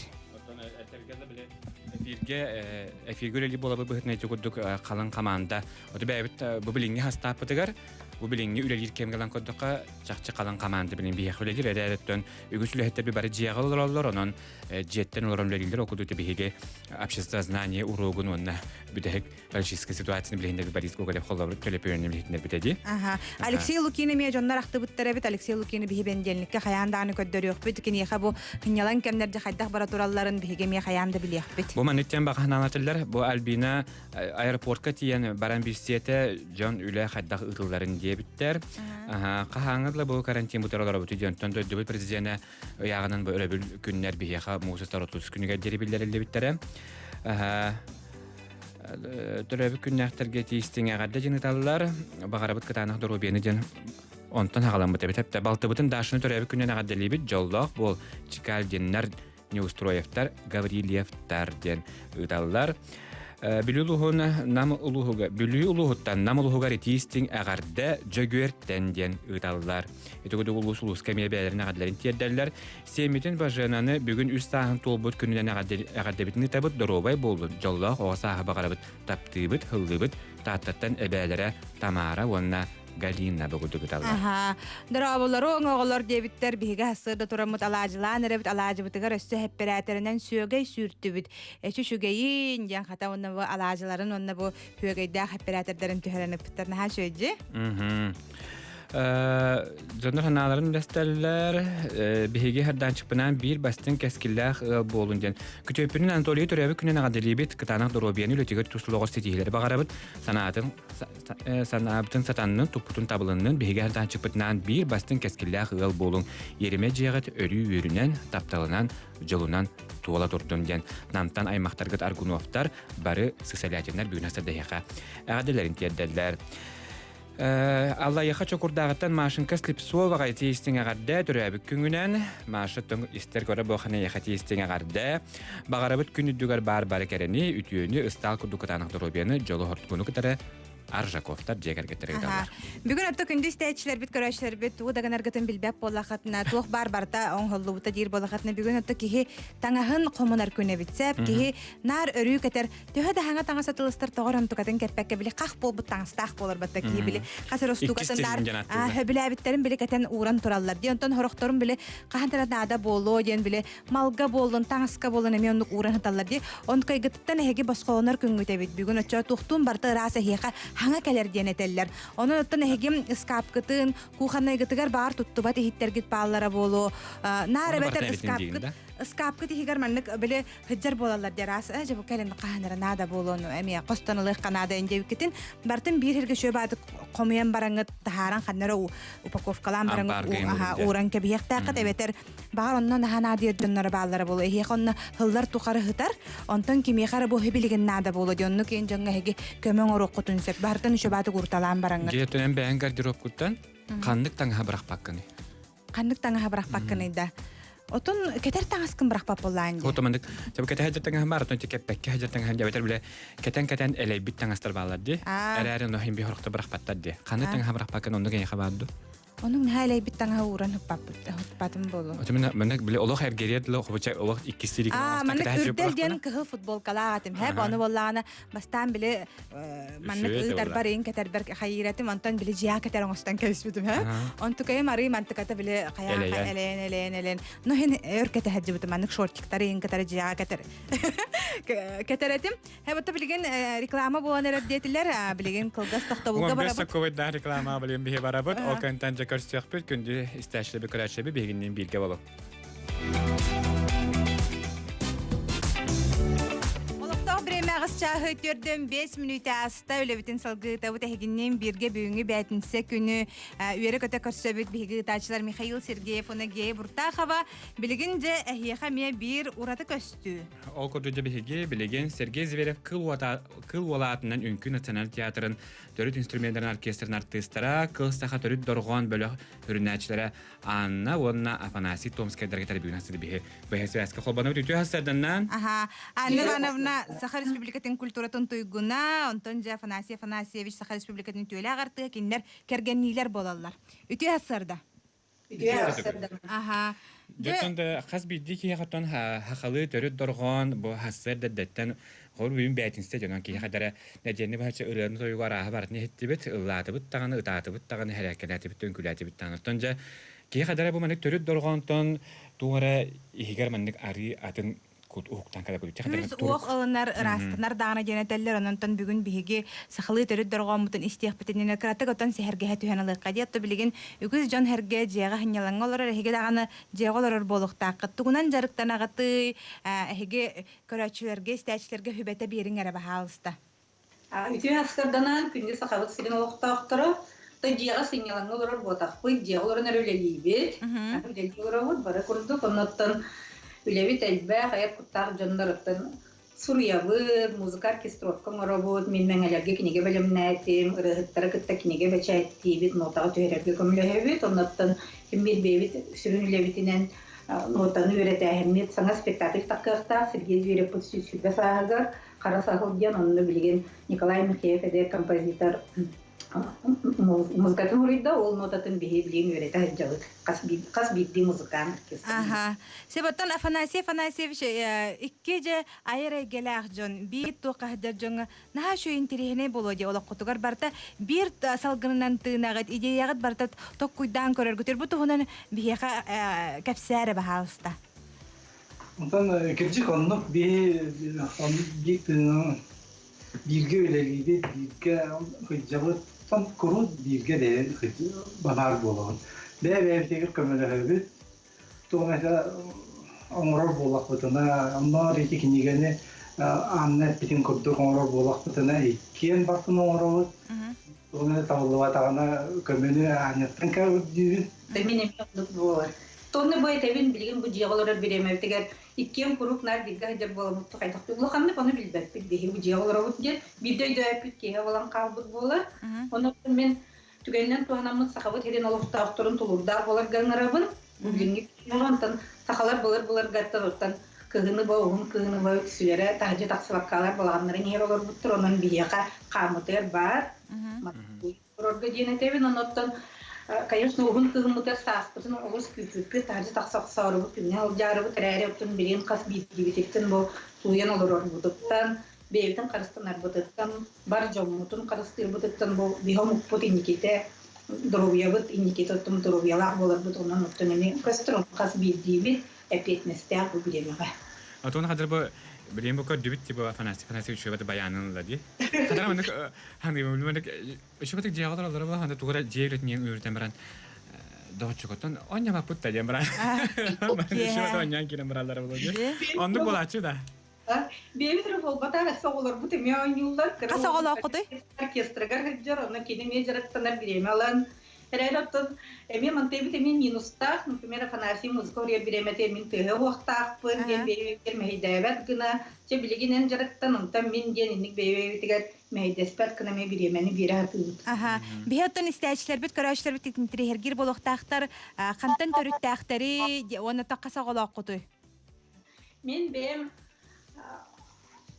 Эфирге эле болабы быһытны курдук калын команда. Оты бәбит бу билинге хастапытыгар Bu bilingi ülelir kemgelan koddoqa çaqçı qalan qamandı bilin bihe ülelir edetton ügüsülehter bir bari jiyagal olurlar onun jetten olurlar ülelir okudu te bihege общество знания уроgun onna büdehek политическая ситуацияны билендер bir bari skogalep холлар төлеп öğrenим bilekler bitedi. Aha. Алексей Лукина me jonnar aktı buttara bit Алексей Лукина bihi bendellikке hayandany köddөрüyor bit kini yaha bu hınyalan kemlerce haydaq baraturalların bihege me hayanda biliyek bit. Bu manetten bakan anlatırlar bu Albina aeroportka tiyen baran bir siyete John üle haydaq ıtılların diye bitter. Aha. Kahangırla bu karantin butaralara butu diyen tonto dübül prezidene yağının böyle bir günler bihi yaha Muğustar 30 günü geceri billerle bittere. Aha. Töröbü künnähterge tiistiňe gadda jenitallar bagarabıt kıtanaq dorobiyeni jen ontan hagalan bıta bitep baltıbıtın daşını töröbü künnäne gaddalibit jolloq bol çikal jenner Neustroyevtar Gavrilyevtar den ıtallar Biluluhun nam uluhuttan nam uluhugar tiisting agarda jögörten den ıtallar Etugudu ulus kemiye belerine gadlarin tiyerderler Semitin bajananı bugün üst sahın tolbut künnäne agarda bitini tabıt dorobay boldu jolloq o saha bagarabıt taptыбыт hıllıbıt tattattan ebelere Tamara wonna Galina bogudu gıtallar. Aha. Darabolar oğullar debitler bihiga hasırda turamut alacılan erebit alacıbıtıgar össü hep beraterinden süögey sürtübüt. Şu şügeyin jan hata onna bu alacıların onna bu hügeyda hep beraterlerin tüherenip bitlerine ha şöyle. Jonlar hanaların desterler bihigi herdan çıkpınan bir bastın keskillah boluncan. Kütöpünün Anatoliya törəbi künnəne qadelibit kıtanaq dorobiyani lötiger tusluğur setihileri bağarabıt sanatın satanının tuputun tabılının bihigi herdan çıkpınan bir bastın keskillah bolun. Yerime ciğet örü ürünen taptalınan jolunan tuvala turduncan. Namtan aymaqtargıt argunovtar barı sıksalayatenler büyün hasar dahiqa. Ağadelerin tiyadderler. Allah yaha çokurdağıttan maşınka slipsova gayti istinga garda törəbik küngünen maşıttın ister göre boğana yaha istinga garda bağarabıt künnüdügar bar kereni ütüyünü ıstal kurdukatanıq dorobiyani jolu hortgunu kıtara Arjakovtar jeger getireydiler. Bugün hatta kündüz teçiler bit körəşler bit o dagan argatın bilbep bolaqatna tuq barbarta on hollu buta dir bolaqatna bugün hatta kihi tangahın qomunar köne bitsep kihi nar örü keter töhə də hanga tanga satılыстар toğram tukatın keppekke bile qaq bol bu tangstaq bolar batta kihi bile qasır ostukatınlar höbülə bitlerin bile keten uğran turallar diye ondan horoqtorun bile qahantara nada bolu diyen bile malga bolun tangska bolun emi onluk uğran hatallar diye on kaygıttan hege basqolar küngüte bit bugün öçö tuxtun barta rasa hiqa hanga keler diyen eteller. Onun ötten hegim ıskap kıtın, kuğanay gıtıgar bağır tuttubat ehitler git bağlara bolu. Nara beter ıskap kıtı higar manlık böyle hıccar bolallar deras. Bu kelen qahanara nada bolonu emiye qostanılıq kanada ende vikitin. Bartın bir herge şöbadı qomuyan barangıt taharan qannara upakovkalan barangıt uğran kebiyek taqat ebeter. Bağır ondan daha nadir dönlara bağlara bolu. Ehiyek onna hıllar tuqarı hıtar. Ondan kimiyekara bu hebiligin nada bolu. Diyonnu keyin jonga hege kömön oruq kutun sep. Bartın şöbadı kurtalan barangıt. Giyetonen beğen gardirop kuttan kandık tanga bırak bakkını. Kandık tanga bırak bakkını da. Otun keter tangaskın bırak papolayınca. Otomatik. Tabi kete hajar tanga maraton tikeppekki hajar tanga hajar beter bile keten elebit tangastar bağlardı. Erərin nohim bir horukta bırak patladı. Kandık tanga bırak bakkını onu gene xabardı. Onun hala bir tane uğran hıppatım bolu. Otomatik menek bile Allah her geriye de loxubaca Allah ikisilik. Menek ürdel diyen kıhı futbol kalaatım. Hep onu vallahi bastan bile menek darbarin keter berk hayretim ondan bile ciha keter onustan kesmedim ha. Ontu kayım arayım antıkata bile kaya elen. Nohin örkete hacıbıtım menek şortiktarın keter ciha keter. Keteretim. Hep otu bilgin reklama bu anı reddiyetiler bilgin kılgas toxtabulga barabut. 15 Covid'dan reklama bilgin bihi barabut. O kantan Karşıyak bir gündü isteşle bir kararşa bir bilginin bilgi balık. Olukta Bremeğiz çahı gördüm 5 minüte asıta öyle bütün salgıta bu tehginin birge büyüğünü beytinse günü üyere köte karşıbet bilgi taçlar Mikhail Sergeyev ona geye burtaxava bilgince ehiyekamiye bir uğratı köstü. O koduca bilgi bilgin Sergey Zverev kıl valatından Ünkü Nasyonal Tiyatrın Törüt instrumentlerin orkestrın artistlara, kıl saha törüt dorğan bölü hürünəçlərə Anna Vonna Afanasi Tomskaya dərgətəri büyün hasıdı bihi. Bəhəsi əskə xolbanı bütütü hasıdından. Aha. Anna Ivanovna Sakha Respublikatın kulturatın tuyguna, ontonca Afanasiyevich Sakha Respublikatın tüyələ ağartığı kinlər kərgənliler bolallar. Ütü hasırda. Аха. Дөтөнде хас бидди ки хатан хахалы төрөт доргон бу хассер дәттен хор бим бәтинсте жана ки хадара нәҗәне бача өрән тойгара хабар не хеттибет ыллатыбыт таганы ытатыбыт таганы хәрәкәтәтибет төнкүләтибет таныртынча ки хадара бу мәник төрөт доргонтон тугара игер мәник ари атын кут уктан кала кут Үз уох ылынар растанар дагана женетеллер онтон бүгүн биһиги сахалы төрөт доргомутун истиях битенен кратык отон сехерге түһәнеле кадиятты билеген үгүз жон херге жега хынялан олор хеге даганы жеголор болуктак тугунан жарыктан агаты хеге көрөчүлөргө стәчләргә хүбәтә бериң әре баһалыста Үтү аскарданан күнде сахабыт сирен олуктактыры та жега сынялан олор ботак бу жеголор нөрөлелибет жеголор бара курду коннаттан Үлевит әлбә хәят куттар җаннарыттан Суриябы музыка оркестровка работ мин мәңәләргә кинегә белемнәтем рәхәттәр китә кинегә бәчәтти бит нотага төйрәгә көмләһәбит оннан ким бит бебит сүрүнләбитенән нотаны өйрәтә әһмият саңа спектакль такырта Сергей Зверев подсүсүдә сагар карасагыл дигән аны белгән Николай Михеев әдә композитор музыкатын урыйда ол нотатын бихеблин өйрәтә җавыт кас бидди музыкант Аха. Себаттан Афанасьевич иккеже айры гелах жон бит то каһдар жон наһа шу интерехне болоди ола кутугар барта бир салгыннан тыынагат идеягат барта ток куйдан көрөргөтөр бу тугунан бияка капсәре баһалыста. Онтан кирчик оннук бирге үлелиде бирге хыҗабыт сан куру бирге де банар болгон. Бәбәтегер көмөлөбүт. Туганда оңрор болакытына, аннар эки кинигене анна битин көптү оңрор болакытына иккен бартын оңрор. Туганда табылып атагана көмөнү анаттан кабыды. Деминем булар. Тоны бой тебин билген бу жеголор беремебтегер иккен курук нар дигә дер боламыт кайтак. Улаханны аны билбәт бит бу жеголор бут дер. Бидәй дәпит ке балан калбыт булар. Оны мен түгәннән туганамыз сахабыт һерен алыфта авторын тулурда булар гаңнарабын. Бүгенге килгәнтан сахалар булар гаттырыктан кыгыны бауын кыгыны бау сүләре таҗы таксылаккалар булганнарын һәр олар буттыр онан бияка камытыр бар. Рорга динетебин оноттан конечно угун кыгымытыр саспытын олус күпүппе таҗы таксаксары бу күнне ал жарыбы тәрәре оттан билен кас битибитен бу суян олар будыктан бейтен карыстанар будыктан бар жомутун карыстыр будыктан бу бихом потиниките дровьябыт иниките оттан дровьялар болар бу онан оттан эми кастрон кас битибит эпетнестер бу билемеге. Атон хадыр бу билем бу көдүбит типа Афанасьев шөбәт баянын лади. Хадыр мен ханды мен шөбәт җыялар алар була ханды тугра җыялат мен үртәм баран дочкотон оня бапут та демра. Шөбәт оня килем баралар була. Онды булачы да. Бевитер фолбатага соголор бу теме оюллар касагала окуты оркестрга гыджарына кидеме жараттанар биремалан Рядом эми мантеби темен минустах, например, Афанасьев музыка биреме термин тыгы вактак пын ген бевитер мейдәбәт гына че билегенен жараттан там мен денник бевитер мейдәспәт гына ме биремени биратып. Аха. Бихаттан истәчләр бит көрәшләр бит тиргер болохтактар кантан төрүттәктәри оны такасагала окуты. Мен бем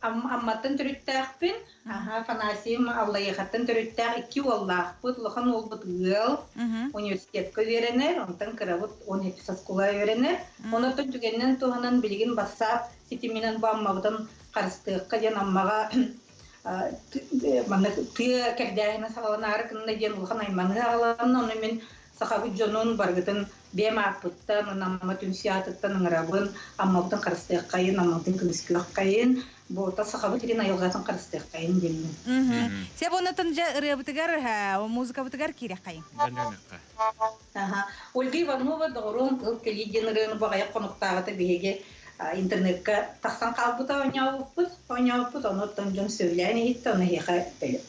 Амматтан төрүттәкпин. Афанасьев Аллаһтан төрүттәк 2 Аллаһ бутлыгын ул бутгыл. Университетка беренер, онтан кырабыт 12 школа беренер. Онтан түгеннән туганан билген басап, ситиминен баммагдан карыстыкка ден аммага мана тыя кәдәйне саланар кында ден улхан айманы алганнан мен сахабы жонун баргытын бема путтан намма түнсиятыттан ңрабын аммагдан карыстыкка ен аммагдан күмискәккәен Бота сахабы тирин айылгатын карыстык кайын демин. Сеп онотон жа ырыбытыгар музыка бытыгар кире кайын. Ага. Ольга Иванова дорон кыл келиден рын багая конуктагы беге интернетка таксан калбыта ойнауппут онотон жон сөйләне итте оны хеха белек.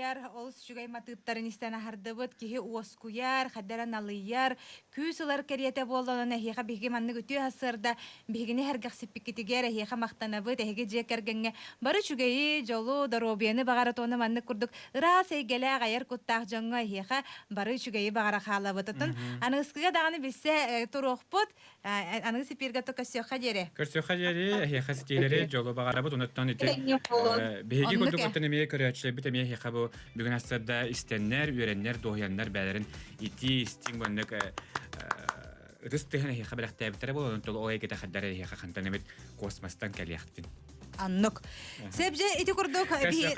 кыйар, ол сүгай матыттарын истен ахардыбыт, кихи уоскуяр, хаддаран алыяр, күсылар керете болуына хиха биги манны күтү хасырда, бигини хергаксиппикитигер хиха мактанабыт, эһиге жекергенге бары сүгайы жолу доробияны багара тоны манны курдук, ырас эйгеле гайар куттах жоңга хиха бары сүгайы багара халабытын. Аныскыга даганы билсе турохпут, аны сипирге токасыха жере. Көрсөха жери хиха стилери жолу багарабыт унуттан ити. Биги курдук отынымие көрөчле битемие хиха бу бүгүн астарда истеннер, үйреннер, доһяннар бәлерин ити истин гоннак рыстыгына хиха белектебитер болон тол ой кете хаддары хиха хантаныбыт космостан келияктин. Аннук. Себже ити курдук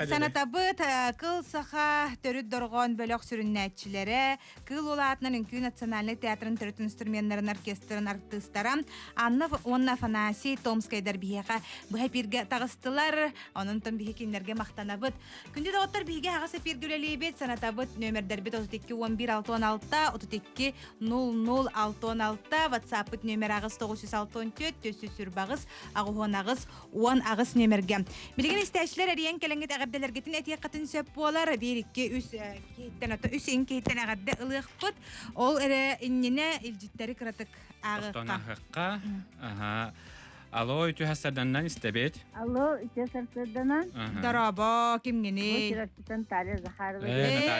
санатабыт кыл саха төрүт доргон бөлөк сүрүннәтчиләре, кыл улаатнын Үнкү национальный театрын төрүт инструменттерин оркестрын артисттара Анна Афанасий Томскайдар бияга бу хапирге тагыстылар, онун тон бихикиннерге мактанабыт. Күндө доктор биге хагасы пиргүлелебет санатабыт нөмердер бит 32 11 616 32 00 616 WhatsApp нөмер агыс 964 төсү сүрбагыз агыгонагыз 10 агыс нөмерге. Билген истәчләр әриен кәләнгет әгәрдәләргетин әтия катын сөп болар. 1-2 3 кейттен ата 3 кейттен әгәрдә ылыгпыт. Ол эре иннене илҗиттәре кратык агыкка. Ага. Алло, үтү хасаданнан истебет. Алло, үтү хасаданнан. Дараба, кимгени? Бушрастан Наталья Захарова.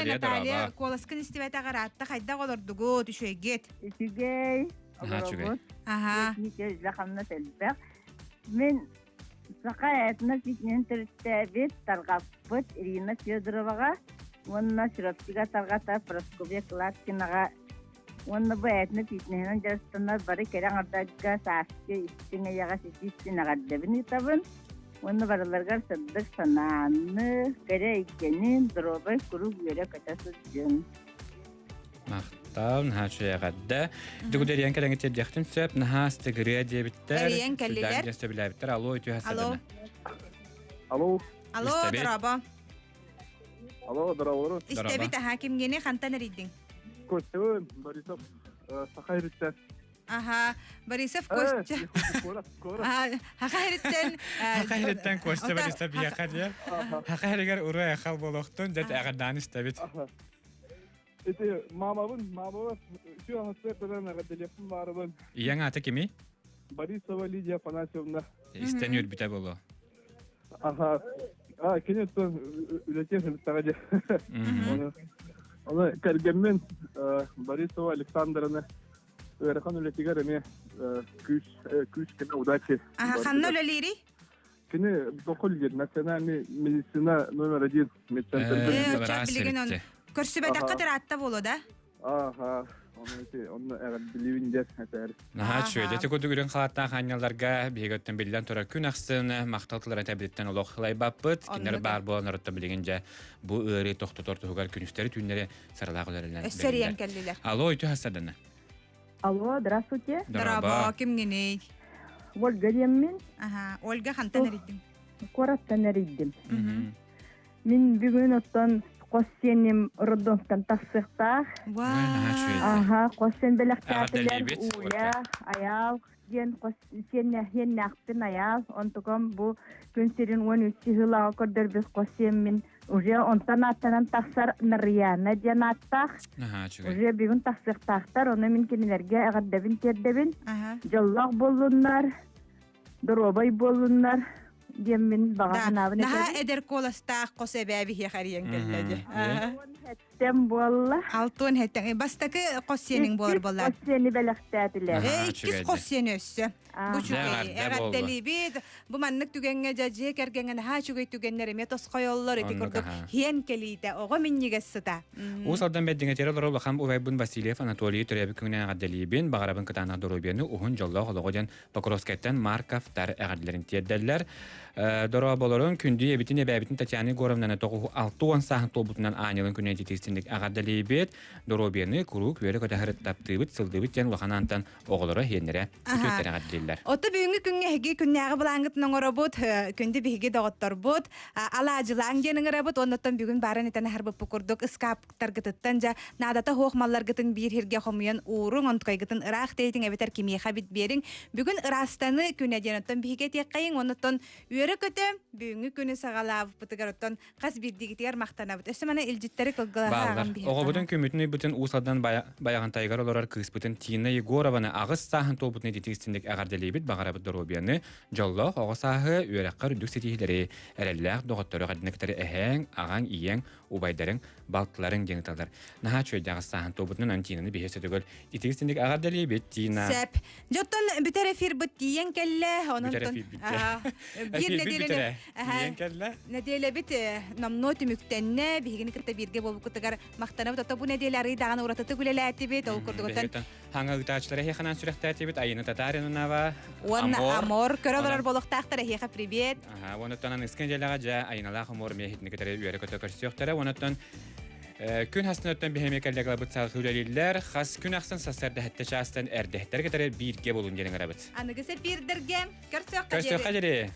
Наталья, коласкын истебет агаратта кайда голордугу түшөгет. Түшөгей. Ага. Нике жахамна телбек. Мен Сакаятна фитнен төрттәбет таргаппыт Ирина Федоровага, онна Широптига таргата Просковья Клаткинага, онна бәйтне фитненен жарыстанар бары керең ардагга сааске истине яга систинага дебини табын, онна бараларга саддык сананы кере икенин дробай куруп бере катасы жөн. Мактау нахачая гадда. Дугудериян кәләнгет яктын сөп нахасты грия дебиттер. Эриен кәллелер. Ястабиләбиттер. Алло, үтү хасаданна. Алло. Алло, дараба. Алло, дараба. Истебит хакимгени хантан риддин. Костевен, Борисов, Сахайриттен. Ага, Борисов Костя. Хакайриттен. Хакайриттен Костя Борисов бияқадия. Хакайригер урая хал болохтун дет агадан истебит. Это мама şu hasretlerden ne telefon var ben. Ияң аты кими? Борисова Лидия Афанасьевна. Истенюр бите боло. Ага. Конечно, үлетен тагы. Оны кергенмен Борисова Александровна Верхан үлетигер эме күч кene удачи. Ага, ханна үлелери? Кene докол жер национальный медицина номер 1 медцентр. Көрсөбөдө катыратта боло да? Ага. Onu bilince yeter. Наха чөйдө текодугүрүн халаттан ханяларга бегөттөн билден турар күн аксын макталтылар табиттен олохлай баппыт кинер бар болонорто билгенже бу ыры токтотор тугар күнүстөрү түннери сарлагыларынан. Эсериен келдилер. Алло, үтү хасадана. Алло, здравствуйте. Здорово, кимгени? Ольга Демин. Ага, Ольга хантан риддим. Кораттан риддим. Мен бүгүн оттон Косеним роддонтан тахсыктах. Ага, косен белектәтеләр уя, аял, ген косен нахтын аял, онтуком бу күнсерин 13 жылга көрдөр без косен мен уже онтан аттан тахсар нарияна жанаттах. Уже бүгүн тахсыктахтар, оны мен кинелерге агаддабин тердебин. Жаллак болуннар, доробай болуннар. Демин баганабын. Наха эдер коласта косебеби хияриян келлеже. Тем болла. Алтын хеттен. Бастакы косенин болар болар. Косени белектәтиләр. Кис косен өссө. Бу чугай. Эгаттели бит. Бу маннык түгенге жажы кергенген ха чугай түгеннер эме тоскойлор эки көрдүк. Хен келите. Ого миннигес сыта. Усалдан беддиңе терелер ол хам Увайбун Васильев Анатолий Төрөбү күнүнөн гадделибин багарабын кытана доробияны ухун жоллоо хологоден Покровскайттан Марков тар эгадилерин тиедделер. Дора болорун күндү эбитин эбебитин Татьяна Горовнаны 6 саат толбутунан анылын күнүнөн жетистин итигистинник агардалибет доробияны курук үөрэ көтәһәреттаптыбыт сылдыбыт жан лоханантан оголора хиеннере күтөттер агардылар. Отто бүгүнгү күнгө хеги күннәгы булаңгыт ноңоробут күндү биһиги доготторбут алаажылаң денеңеребут оннотон бүгүн барын этен харбып курдук скаптар гытыттан жа надата хоохмаллар гытын бир хирге хомуян уурун онткай гытын ырах тейтин эбетер кимиха бит берин бүгүн ырастаны күнэ денотон биһиге теккайын оннотон үөрө көтө бүгүнгү күнү сагалаап бутыгароттон кас бирдигитер мактанабыт өсөмана илжиттери кылгылаган бир оҕобутун көмүтүнү бүтүн уусалдан баяган тайгар олорар кыыспытын Тина Егорованы агыс сааһын тобутны дитигистиндик агардалибит багарабыт доробияны жоллох оҕосааһы үөраккар үдүк сетиһилери эреллээх доготтору гадинектери эһээң агаң ийең убайдарың балтларың деңиталар наһа чөйдө агыс сааһын тобутнун Тинаны биһесетөгөл дитигистиндик агардалибит Тина сеп жоттон бүтер эфир бут тиен келле онтон бир неделе неделе бит намно түмүктенне бигини кытта бирге болуп кытыгар мактанып тото бу неделери даганы уратыты күлеләти бит ол курдугутан ханга гытаачлары хеханан сүрәхтәти бит айына татаринунава амор көрөлөр болохтактар хеха привет онотон искенжелага жа айналах амор мехитникетер үөрө көтө көрсөктөрө онотон күн хастынөттөн бихемекеллеге бутсал хүлелиллер хас күн ахсын сасарда хатта частан эрдехтер кетер бирге болун денең арабыт аныгысе бирдерге көрсөк кадери